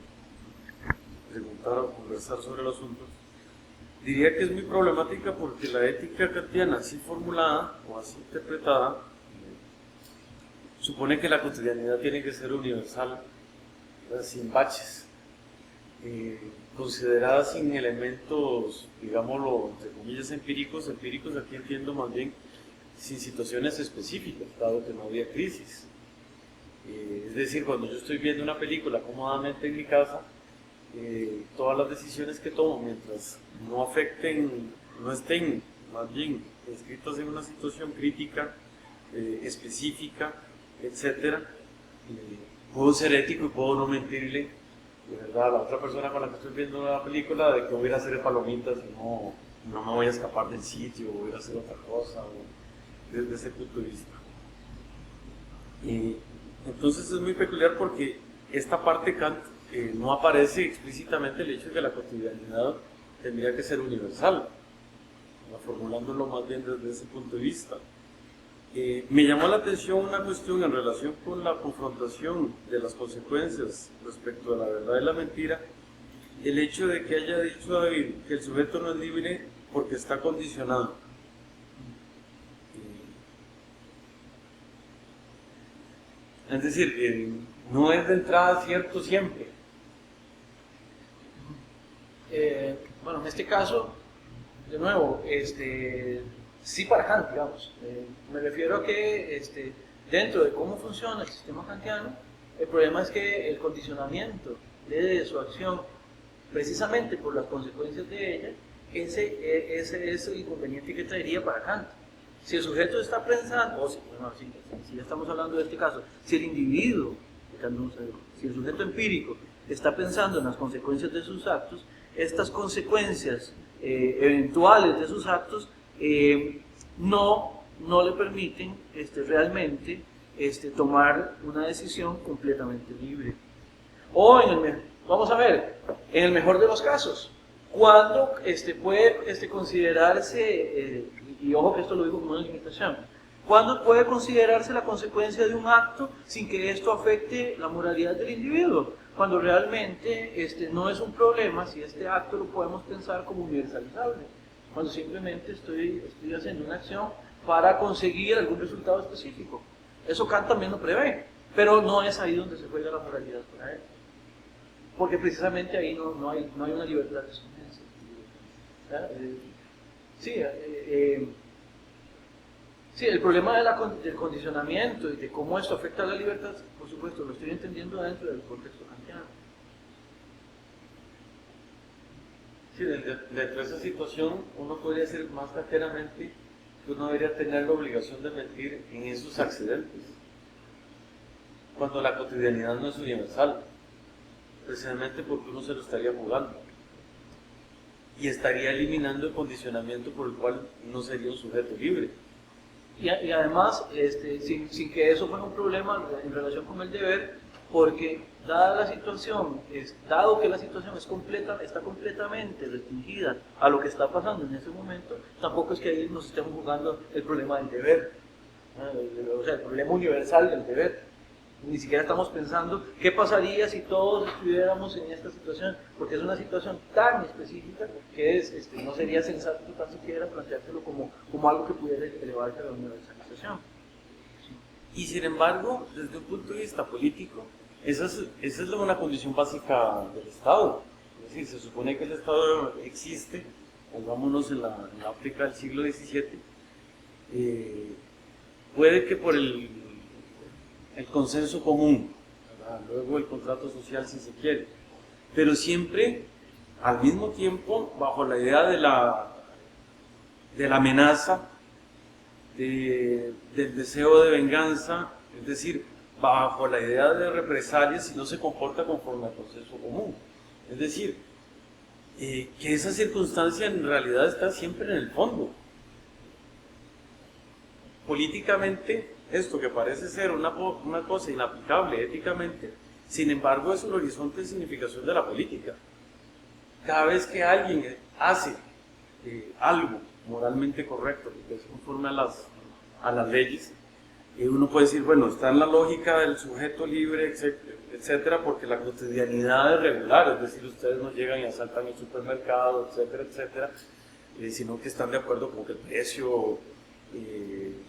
Speaker 1: preguntar o conversar sobre el asunto, diría que es muy problemática porque la ética kantiana así formulada o así interpretada supone que la cotidianidad tiene que ser universal, sin baches, considerada sin elementos, digámoslo, entre comillas, empíricos aquí entiendo más bien sin situaciones específicas, dado que no había crisis. Es decir, cuando yo estoy viendo una película cómodamente en mi casa, todas las decisiones que tomo mientras no afecten, no estén más bien escritas en una situación crítica, específica, etc., puedo ser ético y puedo no mentirle de verdad a la otra persona con la que estoy viendo la película de que voy a ir a hacer palomitas y no me voy a escapar del sitio, voy a ir a hacer otra cosa, desde ese punto de vista. Entonces es muy peculiar porque esta parte Kant no aparece explícitamente el hecho de que la cotidianidad tendría que ser universal, formulándolo más bien desde ese punto de vista. Me llamó la atención una cuestión en relación con la confrontación de las consecuencias respecto a la verdad y la mentira, el hecho de que haya dicho David que el sujeto no es libre porque está condicionado. Es decir, no es de entrada cierto siempre.
Speaker 3: Bueno, en este caso, de nuevo, sí para Kant, digamos. Me refiero a que dentro de cómo funciona el sistema kantiano, el problema es que el condicionamiento de su acción, precisamente por las consecuencias de ella, ese es el inconveniente que traería para Kant. Si el sujeto está pensando, si ya estamos hablando de este caso, si el individuo, si el sujeto empírico está pensando en las consecuencias de sus actos, estas consecuencias eventuales de sus actos no le permiten realmente tomar una decisión completamente libre. O vamos a ver, en el mejor de los casos, cuando puede considerarse, y ojo que esto lo digo como una limitación, ¿cuándo puede considerarse la consecuencia de un acto sin que esto afecte la moralidad del individuo? Cuando realmente no es un problema si este acto lo podemos pensar como universalizable, cuando simplemente estoy haciendo una acción para conseguir algún resultado específico. Eso Kant también lo prevé, pero no es ahí donde se juega la moralidad para él, porque precisamente ahí no hay una libertad de conciencia. Sí, el problema de del condicionamiento y de cómo esto afecta a la libertad, por supuesto, lo estoy entendiendo dentro del contexto kantiano.
Speaker 1: Sí, dentro de esa situación uno podría decir más certeramente que uno debería tener la obligación de mentir en esos accidentes, cuando la cotidianidad no es universal, precisamente porque uno se lo estaría jugando y estaría eliminando el condicionamiento por el cual no sería un sujeto libre.
Speaker 3: Y además, sin que eso fuera un problema en relación con el deber, porque dado que la situación está completamente restringida a lo que está pasando en ese momento, tampoco es que ahí nos estemos jugando el problema del deber, o sea, el problema universal del deber. Ni siquiera estamos pensando qué pasaría si todos estuviéramos en esta situación, porque es una situación tan específica que no sería sensato tan siquiera planteárselo como algo que pudiera elevarse a la universalización.
Speaker 1: Y sin embargo, desde un punto de vista político, esa es una condición básica del Estado. Es decir, se supone que el Estado existe, pongámonos en la África del siglo XVII, puede que por el consenso común, ¿verdad? Luego el contrato social si se quiere, pero siempre al mismo tiempo bajo la idea de la amenaza, del deseo de venganza, es decir, bajo la idea de represalias si no se comporta conforme al consenso común. Es decir, que esa circunstancia en realidad está siempre en el fondo. Políticamente, esto que parece ser una cosa inaplicable éticamente, sin embargo es el horizonte de significación de la política. Cada vez que alguien hace algo moralmente correcto, que es conforme a las leyes, uno puede decir, bueno, está en la lógica del sujeto libre, etcétera, porque la cotidianidad es regular, es decir, ustedes no llegan y asaltan el supermercado, etcétera, etcétera, sino que están de acuerdo con que el precio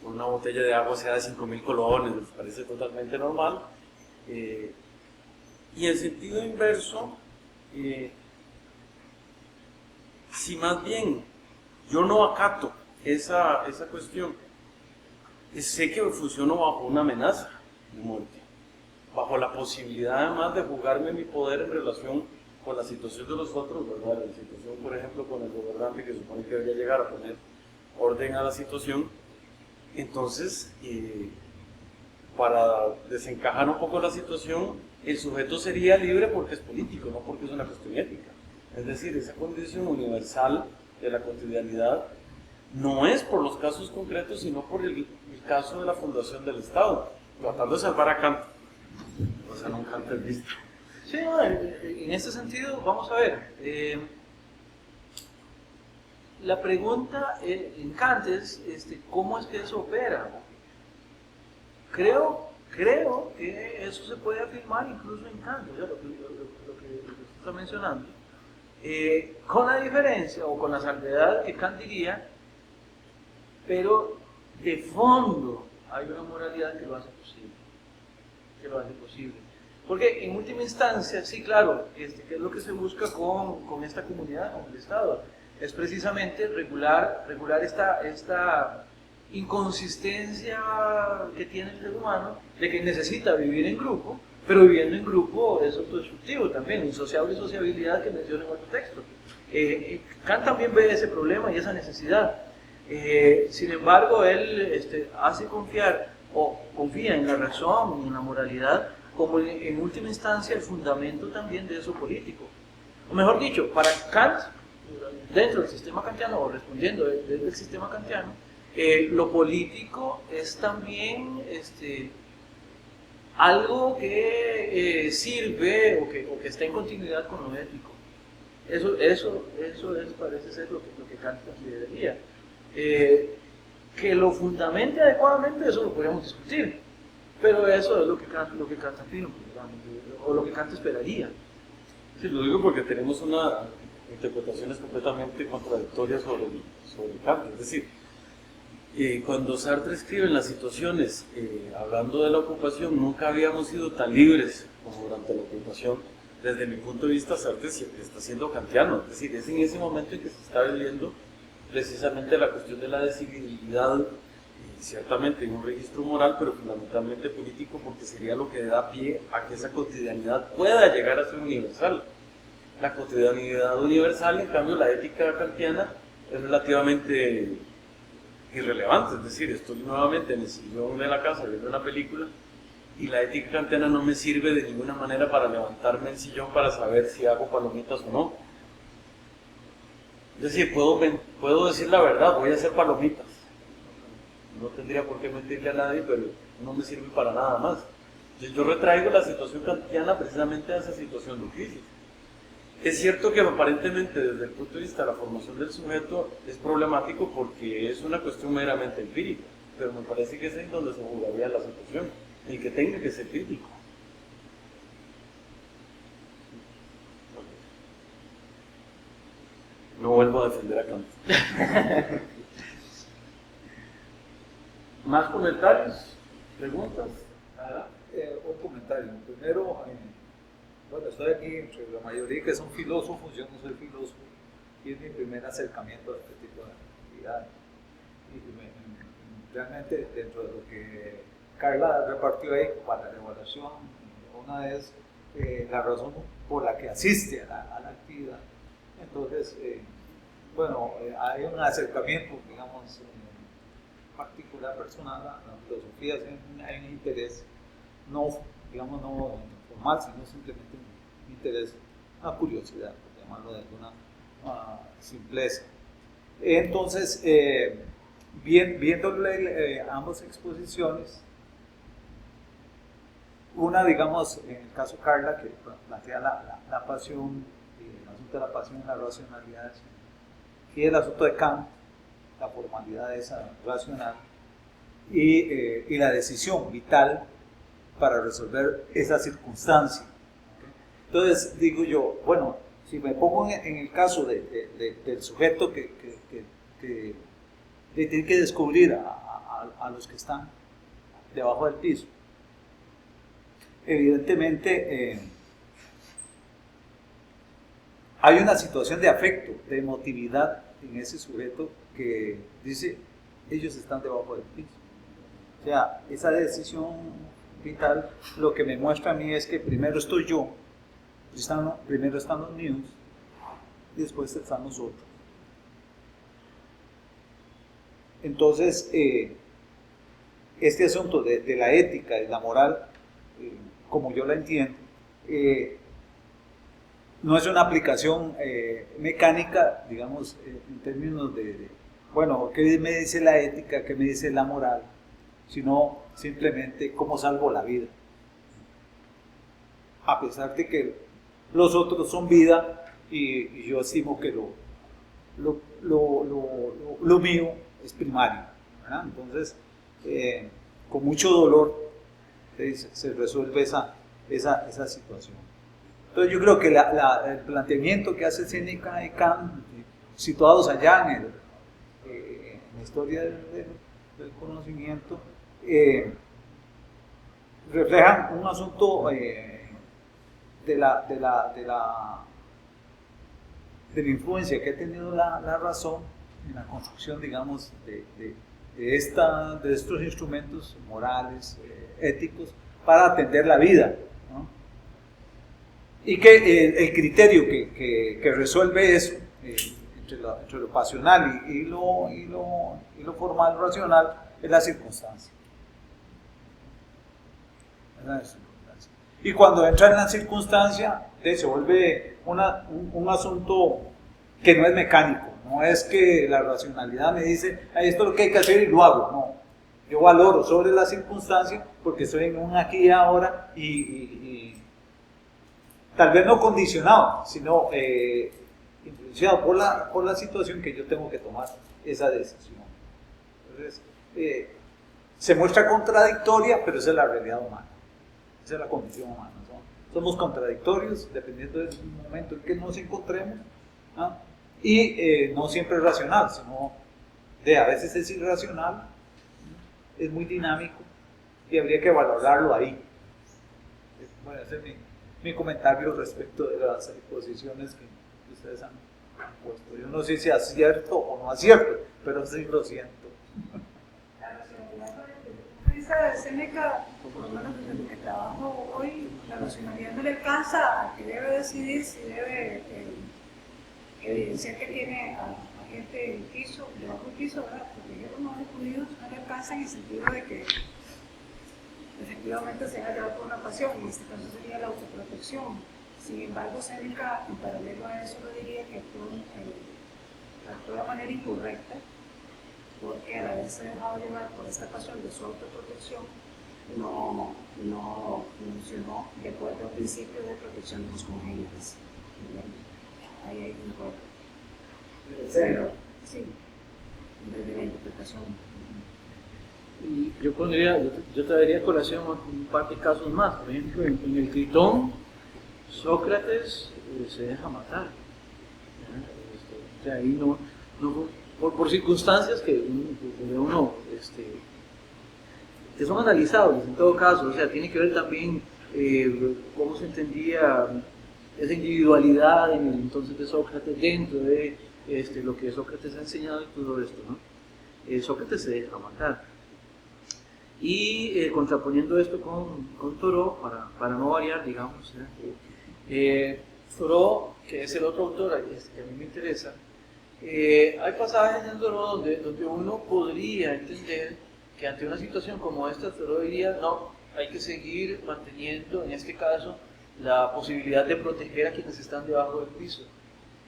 Speaker 1: por una botella de agua sea de 5.000 colones, les parece totalmente normal. Y en sentido inverso, si más bien yo no acato esa cuestión, sé que funciono bajo una amenaza de muerte, bajo la posibilidad además de jugarme mi poder en relación con la situación de los otros, ¿verdad? La situación, por ejemplo, con el gobernante que supone que debería llegar a poner orden a la situación. Entonces, para desencajar un poco la situación, el sujeto sería libre porque es político, no porque es una cuestión ética. Es decir, esa condición universal de la cotidianidad no es por los casos concretos, sino por el caso de la fundación del Estado, tratando de salvar a Kant. O sea, no Kant es visto.
Speaker 3: Sí, no, en este sentido, vamos a ver. La pregunta en Kant es ¿cómo es que eso opera? Creo que eso se puede afirmar incluso en Kant, o sea, lo que usted está mencionando, con la diferencia o con la salvedad que Kant diría, pero de fondo hay una moralidad que lo hace posible. Porque en última instancia, sí, claro, ¿qué es lo que se busca con esta comunidad, con el Estado? Es precisamente regular esta inconsistencia que tiene el ser humano de que necesita vivir en grupo, pero viviendo en grupo es autodestructivo también, insociable sociabilidad que menciona en otro texto. Kant también ve ese problema y esa necesidad. Sin embargo, él hace confiar o confía en la razón y en la moralidad como en última instancia el fundamento también de eso político. O mejor dicho, para Kant, dentro del sistema kantiano, o respondiendo desde el sistema kantiano, lo político es también algo que sirve o que está en continuidad con lo ético. Eso parece ser lo que Kant consideraría. Que lo fundamente adecuadamente, eso lo podríamos discutir, pero eso es lo que Kant afirma, o lo que Kant esperaría.
Speaker 1: Sí, lo digo porque tenemos una interpretaciones completamente contradictorias sobre Kant. Es decir, cuando Sartre escribe en las situaciones, hablando de la ocupación, nunca habíamos sido tan libres como durante la ocupación. Desde mi punto de vista, Sartre está siendo kantiano, es decir, es en ese momento en que se está viviendo precisamente la cuestión de la decidibilidad ciertamente en un registro moral, pero fundamentalmente político, porque sería lo que da pie a que esa cotidianidad pueda llegar a ser universal. La cotidianidad universal, en cambio, la ética kantiana es relativamente irrelevante, es decir, estoy nuevamente en el sillón de la casa viendo una película y la ética kantiana no me sirve de ninguna manera para levantarme del sillón para saber si hago palomitas o no. Es decir, puedo decir la verdad, voy a hacer palomitas. No tendría por qué mentirle a nadie, pero no me sirve para nada más. Entonces yo retraigo la situación kantiana precisamente a esa situación de crisis. Es cierto que aparentemente desde el punto de vista de la formación del sujeto es problemático porque es una cuestión meramente empírica, pero me parece que es ahí donde se jugaría la situación, el que tenga que ser crítico. No vuelvo a defender a Kant. ¿Más comentarios? ¿Preguntas?
Speaker 6: Un comentario. Primero, bueno, estoy aquí entre la mayoría que son filósofos, yo no soy filósofo, y es mi primer acercamiento a este tipo de actividades. Y realmente, dentro de lo que Carla repartió ahí para la evaluación, una es la razón por la que asiste a la actividad. Entonces, bueno, hay un acercamiento, digamos, particular personal a la filosofía, hay un interés no, digamos, no formal, sino simplemente un interés, una curiosidad, por llamarlo de alguna simpleza. Entonces, viéndole ambas exposiciones, una, digamos, en el caso Carla, que plantea la pasión, el asunto de la pasión y la racionalidad, y el asunto de Kant, la formalidad de esa racional, y la decisión vital para resolver esa circunstancia. Entonces digo yo, bueno, si me pongo en el caso del sujeto que tiene que descubrir a los que están debajo del piso, evidentemente hay una situación de afecto, de emotividad en ese sujeto que dice, ellos están debajo del piso. O sea, esa decisión vital lo que me muestra a mí es que primero estoy yo, primero están los míos y después están los otros. Entonces, este asunto de la ética y la moral, como yo la entiendo, no es una aplicación mecánica, digamos, en términos bueno, ¿qué me dice la ética? ¿Qué me dice la moral? Sino simplemente cómo salvo la vida. A pesar de que los otros son vida y yo estimo que lo mío es primario, ¿verdad? Entonces, con mucho dolor se resuelve esa situación. Entonces yo creo que el planteamiento que hace Séneca y Kant, situados allá en la historia del conocimiento, reflejan un asunto de la influencia que ha tenido la razón en la construcción, digamos, de estos instrumentos morales, éticos, para atender la vida, ¿no? Y que el criterio que resuelve eso, entre lo pasional y lo formal, racional, es la circunstancia. Y cuando entra en la circunstancia, se vuelve un asunto que no es mecánico, no es que la racionalidad me dice, esto es lo que hay que hacer y lo hago, no. Yo valoro sobre la circunstancia porque estoy en un aquí y ahora y tal vez no condicionado, sino influenciado por la situación que yo tengo que tomar esa decisión. Entonces, se muestra contradictoria, pero esa es la realidad humana, esa es la condición humana, ¿no? Somos contradictorios dependiendo del momento en que nos encontremos, ¿no? Y no siempre es racional, sino a veces es irracional, ¿no? Es muy dinámico y habría que valorarlo ahí. Bueno, ese es mi comentario respecto de las exposiciones que ustedes han puesto. Yo no sé si acierto o no acierto, pero sí lo siento.
Speaker 2: Claro, sí. vista de Séneca, por lo menos desde lo que trabajo hoy, la racionalidad no le alcanza al que debe decidir si debe evidenciar que tiene a gente en el piso, debajo del piso, ¿verdad? Proteger a los judíos no le alcanza en el sentido de que efectivamente se va a llevar por una pasión, y en este caso sería la autoprotección. Sin embargo, Séneca, en paralelo a eso, lo diría que actuó de manera incorrecta, porque al haberse dejado llevar por esta pasión de su autoprotección, no funcionó de acuerdo al principio de protección de los congéneres. Ahí hay un error. Pero, sí, desde la interpretación.
Speaker 3: Y yo traería a colación un par de casos más. Por ejemplo, en el Tritón, Sócrates se deja matar. O sea, ahí por circunstancias que son analizables en todo caso. O sea, tiene que ver también cómo se entendía esa individualidad en el entonces de Sócrates dentro de lo que Sócrates ha enseñado y todo esto, ¿no? Sócrates se deja matar. Y contraponiendo esto con Thoreau, para no variar, digamos, Thoreau, que es el otro autor que a mí me interesa, hay pasajes en Thoreau donde uno podría entender que ante una situación como esta, Thoreau diría, no, hay que seguir manteniendo, en este caso, la posibilidad de proteger a quienes están debajo del piso.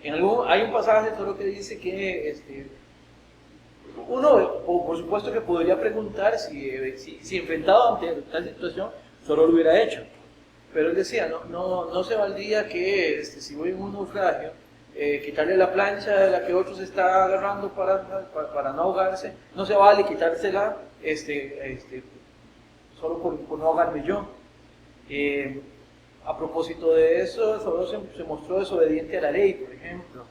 Speaker 3: Hay un pasaje de Thoreau que dice que uno, por supuesto que podría preguntar si enfrentado ante tal situación, Thoreau lo hubiera hecho. Pero él decía, no se valdría que si voy en un naufragio, quitarle la plancha de la que otro se está agarrando para no ahogarse, no se vale quitársela solo por no ahogarme yo. A propósito de eso, Thoreau se mostró desobediente a la ley, por ejemplo,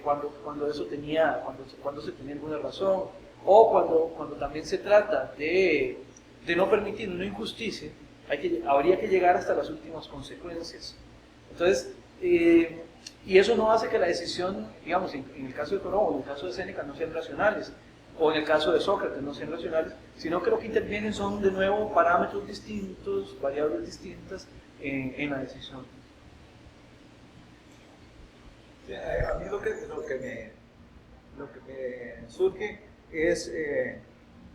Speaker 3: cuando se tenía alguna razón, o cuando también se trata de no permitir una injusticia, habría que llegar hasta las últimas consecuencias. Entonces, y eso no hace que la decisión, digamos, en el caso de Thoreau o en el caso de Séneca no sean racionales, o en el caso de Sócrates no sean racionales, sino que lo que intervienen son de nuevo parámetros distintos, variables distintas en la decisión.
Speaker 6: A mí lo que me surge es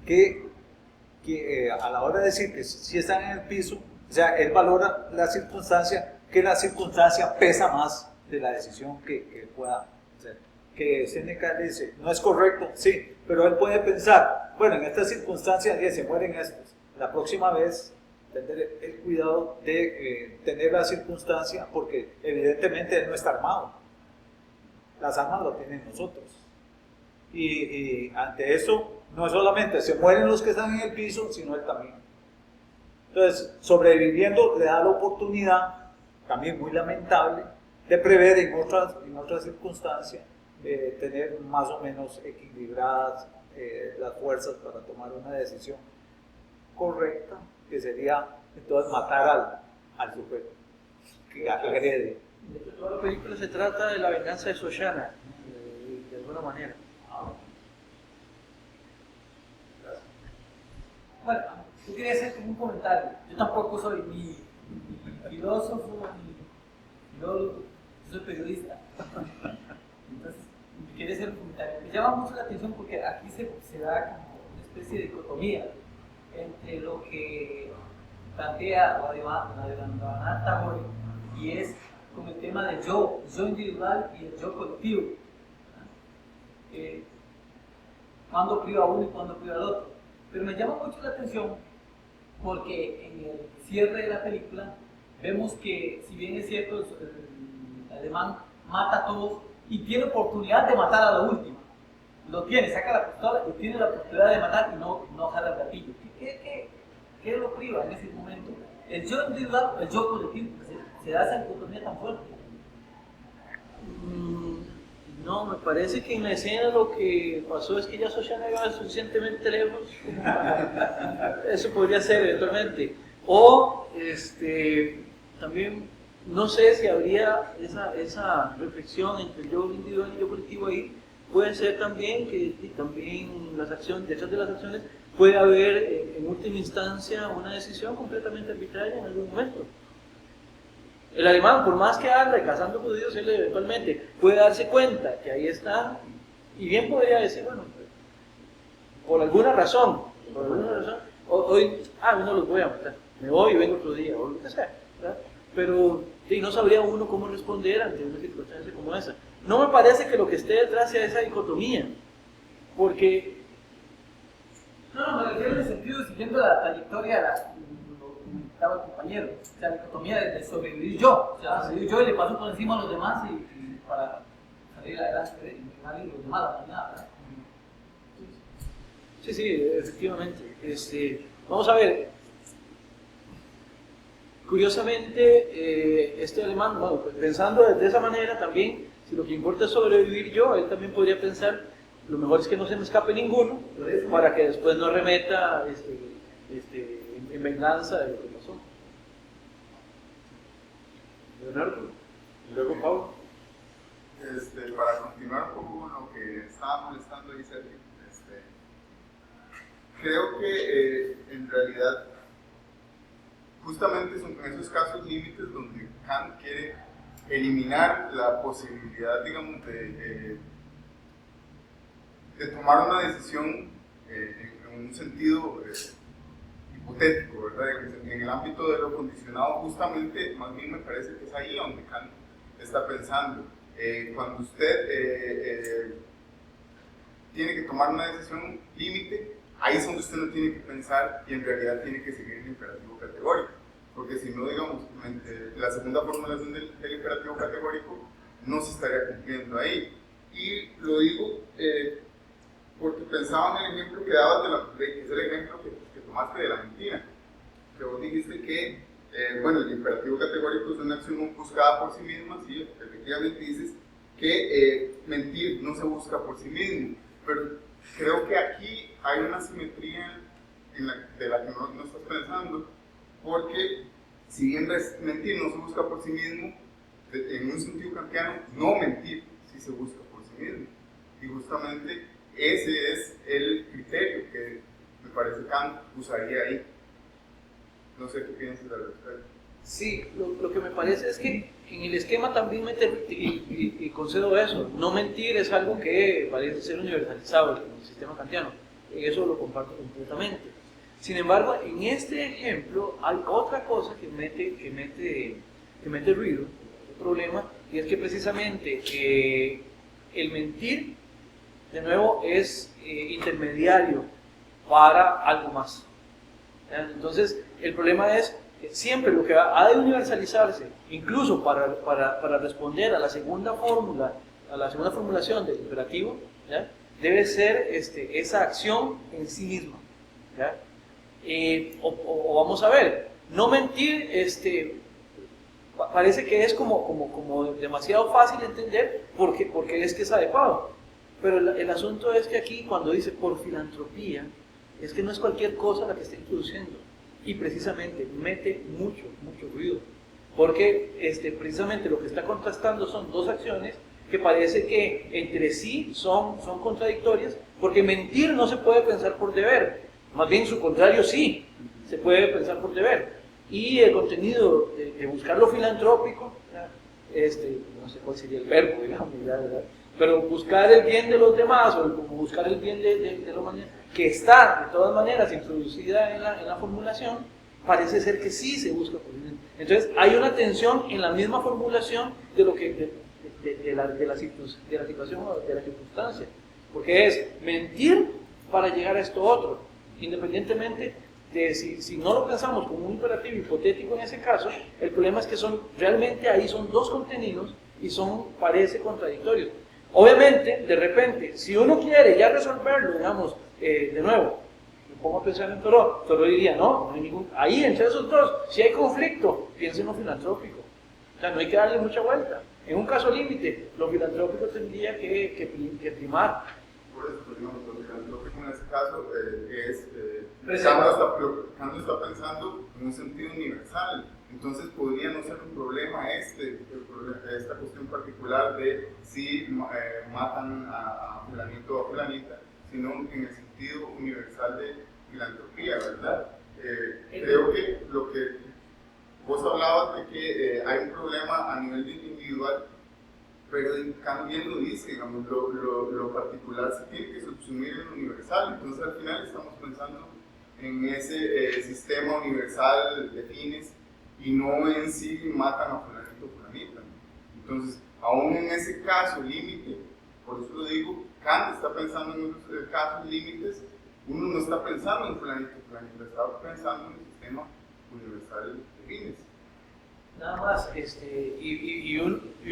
Speaker 6: que a la hora de decir que si están en el piso, o sea, él valora la circunstancia, que la circunstancia pesa más de la decisión que pueda hacer. Que Séneca dice, no es correcto, sí, pero él puede pensar, bueno, en esta circunstancia se mueren estos, la próxima vez tener el cuidado de tener la circunstancia, porque evidentemente él no está armado, las armas las tienen nosotros, y ante eso no solamente se mueren los que están en el piso, sino él también. Entonces, sobreviviendo le da la oportunidad, también muy lamentable, de prever en otras circunstancias, tener más o menos equilibradas las fuerzas para tomar una decisión correcta, que sería entonces matar al sujeto que agrede.
Speaker 3: De toda la película se trata de la venganza de Shoshana, de alguna manera.
Speaker 7: Bueno, yo quería hacer un comentario. Yo tampoco soy ni filósofo, ni filólogo, soy periodista. Entonces, quería hacer un comentario. Me llama mucho la atención porque aquí se da como una especie de dicotomía entre lo que plantea Rabindranath Tagore, y es con el tema del yo individual y el yo colectivo. Cuando priva a uno y cuando priva al otro. Pero me llama mucho la atención porque en el cierre de la película vemos que, si bien es cierto, el alemán mata a todos y tiene oportunidad de matar a la última. Lo tiene, saca la pistola y tiene la oportunidad de matar y no jala el gatillo. ¿Qué lo priva en ese momento? ¿El yo individual o el yo colectivo? Se da esa dicotomía tan fuerte.
Speaker 3: No, me parece que en la escena lo que pasó es que ya Shoshana iba suficientemente lejos. Eso podría ser eventualmente. O también no sé si habría esa reflexión entre el yo individual y el yo colectivo ahí. Puede ser también que también las acciones, detrás de las acciones, puede haber en última instancia una decisión completamente arbitraria en algún momento. El alemán, por más que ande cazando judíos, él eventualmente puede darse cuenta que ahí está, y bien podría decir, bueno, por alguna razón, hoy no los voy a matar, me voy y vengo otro día, o lo que sea, ¿verdad? Pero no sabría uno cómo responder ante una circunstancia como esa. No me parece que lo que esté detrás sea esa dicotomía, porque...
Speaker 7: No, me refiero en el sentido de siguiendo la trayectoria de lo que comentaba el compañero, o sea, la dicotomía de sobrevivir yo, o sea, sobrevivir yo y le paso por encima a los demás y para salir adelante y nadie los demás no nada, ¿verdad?
Speaker 3: Sí, efectivamente. Vamos a ver. Curiosamente, este alemán, bueno, pues pensando de esa manera también, si lo que importa es sobrevivir yo, él también podría pensar, lo mejor es que no se me escape ninguno, para que después no remeta en venganza de lo que pasó.
Speaker 1: Leonardo, y luego Pablo.
Speaker 8: Para continuar un poco con lo que estaba molestando ahí Sergio, creo que en realidad justamente son en esos casos límites donde Kant quiere eliminar la posibilidad, digamos, de tomar una decisión en un sentido hipotético, ¿verdad? En el ámbito de lo condicionado, justamente, más bien me parece que es ahí donde Kant está pensando. Cuando usted tiene que tomar una decisión límite, ahí es donde usted no tiene que pensar y en realidad tiene que seguir el imperativo categórico. Porque si no, digamos, la segunda formulación del imperativo categórico no se estaría cumpliendo ahí. Y lo digo porque pensaba en el ejemplo que dabas que es el ejemplo que tomaste de la mentira. Que vos dijiste que, bueno, el imperativo categórico es una acción buscada por sí misma, sí, efectivamente dices que mentir no se busca por sí mismo. Pero creo que aquí hay una simetría de la que no estás pensando, porque si bien mentir no se busca por sí mismo, en un sentido kantiano, no mentir sí se busca por sí mismo. Y justamente ese es el criterio que me parece Kant usaría ahí. No sé qué piensas al respecto.
Speaker 3: Sí, lo que me parece es que en el esquema también y concedo eso, no mentir es algo que parece ser universalizable en el sistema kantiano, eso lo comparto completamente. Sin embargo, en este ejemplo hay otra cosa que mete ruido, un problema, y es que precisamente el mentir, de nuevo, es intermediario para algo más. Entonces, el problema es que siempre lo que ha de universalizarse, incluso para responder a la segunda fórmula, a la segunda formulación del imperativo, ¿ya? Debe ser esa acción en sí misma. ¿Ya? O vamos a ver, no mentir parece que es como demasiado fácil de entender porque es que es adecuado. Pero el asunto es que aquí cuando dice por filantropía, es que no es cualquier cosa la que está introduciendo. Y precisamente mete mucho ruido. Porque precisamente lo que está contrastando son dos acciones que parece que entre sí son contradictorias, porque mentir no se puede pensar por deber, más bien su contrario sí, se puede pensar por deber. Y el contenido de buscar lo filantrópico, no sé cuál sería el verbo, digamos, ¿verdad? Pero buscar el bien de los demás, o buscar el bien de la humanidad, que está de todas maneras introducida en la formulación, parece ser que sí se busca por bien. Entonces hay una tensión en la misma formulación de lo que de la situación o de la circunstancia, porque es mentir para llegar a esto otro, independientemente de si no lo pensamos como un imperativo hipotético en ese caso. El problema es que realmente ahí son dos contenidos y parece contradictorios. Obviamente, de repente, si uno quiere ya resolverlo, digamos, de nuevo, me pongo a pensar en Thoreau diría, no hay ahí entre esos dos, si hay conflicto, piensa en lo filantrópico, o sea, no hay que darle mucha vuelta. En un caso límite, lo filantrópico tendría que primar.
Speaker 8: Por eso, digamos, lo filantrópico en este caso Kant está pensando en un sentido universal. Entonces podría no ser un problema esta cuestión particular de si matan a fulanito o a fulanita, sino en el sentido universal de filantropía, ¿verdad? Creo que lo que vos hablabas de que hay un problema a nivel individual, pero Kant bien lo dice, digamos, lo particular se tiene que subsumir en lo universal. Entonces al final estamos pensando en ese sistema universal de fines y no en sí matan a fulanito o fulanita. Entonces, aún en ese caso límite, por eso lo digo, Kant está pensando en esos casos límites, uno no está pensando en fulanito o fulanita, está pensando en el sistema universal de fines.
Speaker 3: Nada más, y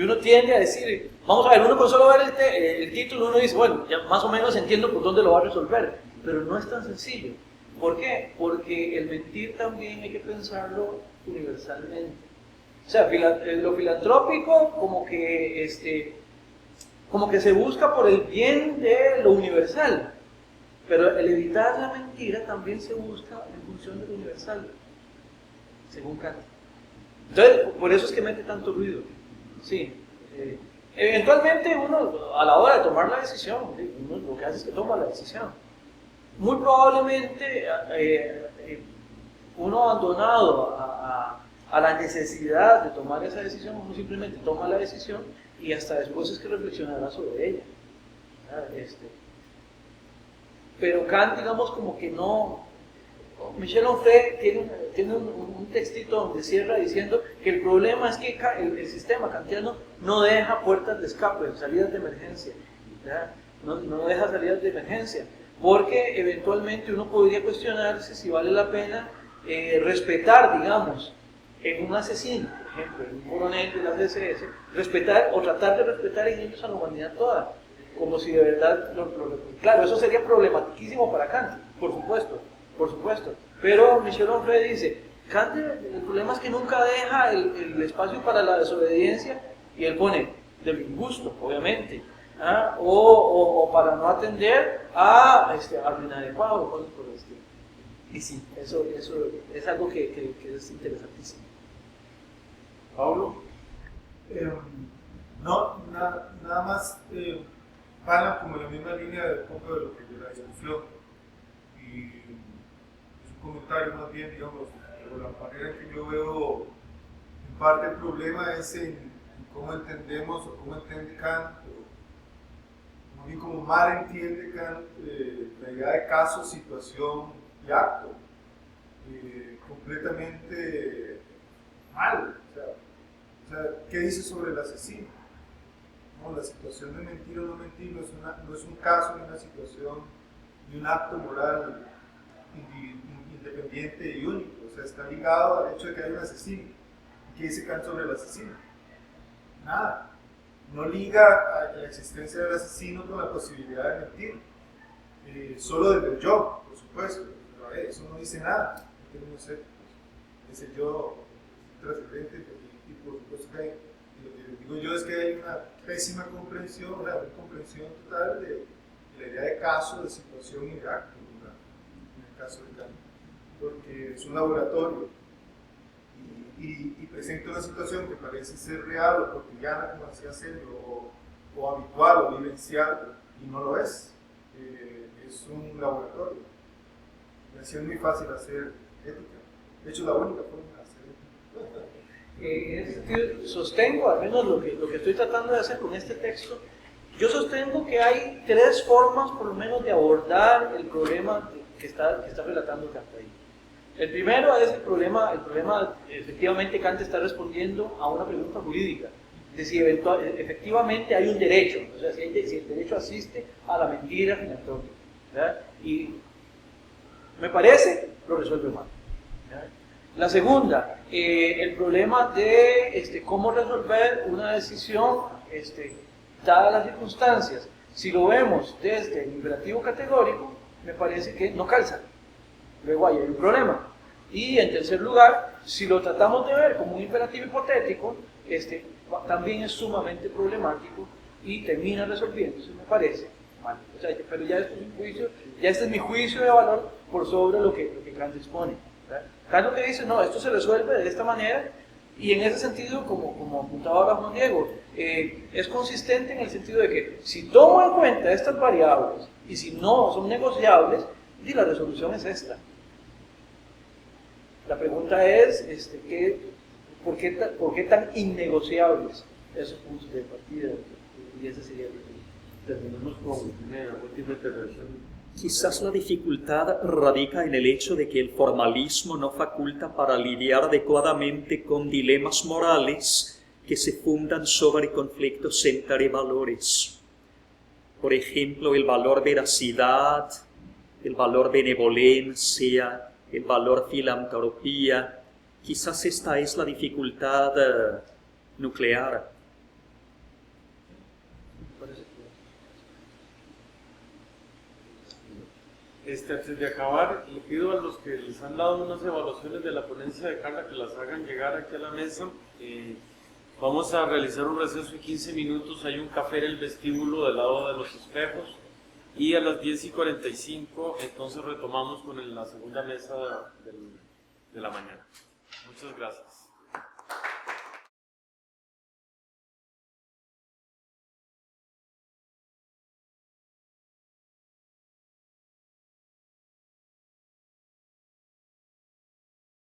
Speaker 3: uno tiende a decir, vamos a ver, uno con solo ver el título, uno dice, bueno, ya más o menos entiendo por dónde lo va a resolver, pero no es tan sencillo. ¿Por qué? Porque el mentir también hay que pensarlo universalmente. O sea, lo filantrópico como que se busca por el bien de lo universal, pero el evitar la mentira también se busca en función de lo universal, según Kant. Entonces, por eso es que mete tanto ruido. Sí. Eventualmente uno, a la hora de tomar la decisión, uno lo que hace es que toma la decisión. Muy probablemente uno abandonado a la necesidad de tomar esa decisión, uno simplemente toma la decisión y hasta después es que reflexionará sobre ella. Pero Kant, digamos, como que no... Michel Onfray tiene un textito donde cierra diciendo que el problema es que el sistema kantiano no deja puertas de escape, salidas de emergencia, no deja salidas de emergencia, porque eventualmente uno podría cuestionarse si vale la pena respetar, digamos, en un asesino, por ejemplo, en un coronel de la CSS, respetar o tratar de respetar en ellos a la humanidad toda, como si de verdad, claro, eso sería problemático para Kant, por supuesto, pero Michel Onfray dice, Kant, el problema es que nunca deja el espacio para la desobediencia, y él pone, del injusto, obviamente, o para no atender al inadecuado, cosas por el estilo. Y sí, eso es algo que es interesantísimo.
Speaker 8: Pablo.
Speaker 9: No, nada más van como en la misma línea de un poco de lo que de la discusión, y es un comentario más bien, digamos, de la manera en que yo veo en parte el problema es en cómo entendemos o cómo entiende Kant, o más bien como mal entiende Kant la idea de caso, situación y acto, completamente mal. O sea, ¿qué dice sobre el asesino? No, la situación de mentir o no mentir no es un caso, ni una situación, ni un acto moral independiente y único. O sea, está ligado al hecho de que hay un asesino. ¿Qué dice Kant sobre el asesino? Nada. No liga a la existencia del asesino con la posibilidad de mentir. Solo desde el yo, por supuesto. Pero eso no dice nada en términos éticos. Es el yo trascendente. Y por supuesto que lo que digo yo es que hay una pésima comprensión, una comprensión total de la idea de caso, de situación y de acto, en el caso de Kant, porque es un laboratorio y presenta una situación que parece ser real o cotidiana, como decía Celio, o habitual o vivencial, y no lo es. Es un laboratorio. Y así es muy fácil hacer ética. De hecho, la única forma de hacer ética.
Speaker 3: En ese sentido, sostengo, al menos lo que estoy tratando de hacer con este texto, yo sostengo que hay tres formas, por lo menos, de abordar el problema que está relatando Kant ahí. El primero es el problema, efectivamente Kant está respondiendo a una pregunta jurídica, de si efectivamente hay un derecho, o sea, si el derecho asiste a la mentira filantrópica, ¿verdad? Y me parece, lo resuelve mal. ¿Verdad? La segunda, el problema de cómo resolver una decisión dadas las circunstancias. Si lo vemos desde el imperativo categórico, me parece que no calza. Luego ahí hay un problema. Y en tercer lugar, si lo tratamos de ver como un imperativo hipotético, también es sumamente problemático y termina resolviéndose, me parece, mal. O sea, pero ya este es mi juicio de valor por sobre lo que Kant expone. Kant lo que dice, no, esto se resuelve de esta manera, y en ese sentido, como apuntaba ahora Juan Diego, es consistente en el sentido de que si tomo en cuenta estas variables y si no son negociables, Y la resolución es esta. La pregunta es, ¿por qué tan innegociables esos puntos de partida? Y ese sería el
Speaker 1: Terminamos con una última intervención.
Speaker 5: Quizás la dificultad radica en el hecho de que el formalismo no faculta para lidiar adecuadamente con dilemas morales que se fundan sobre conflictos entre valores. Por ejemplo, el valor veracidad, el valor benevolencia, el valor filantropía. Quizás esta es la dificultad nuclear.
Speaker 1: Antes de acabar, le pido a los que les han dado unas evaluaciones de la ponencia de Carla que las hagan llegar aquí a la mesa. Vamos a realizar un receso de 15 minutos. Hay un café en el vestíbulo del lado de los espejos. Y a las 10:45 entonces retomamos con la segunda mesa de la mañana. Muchas gracias.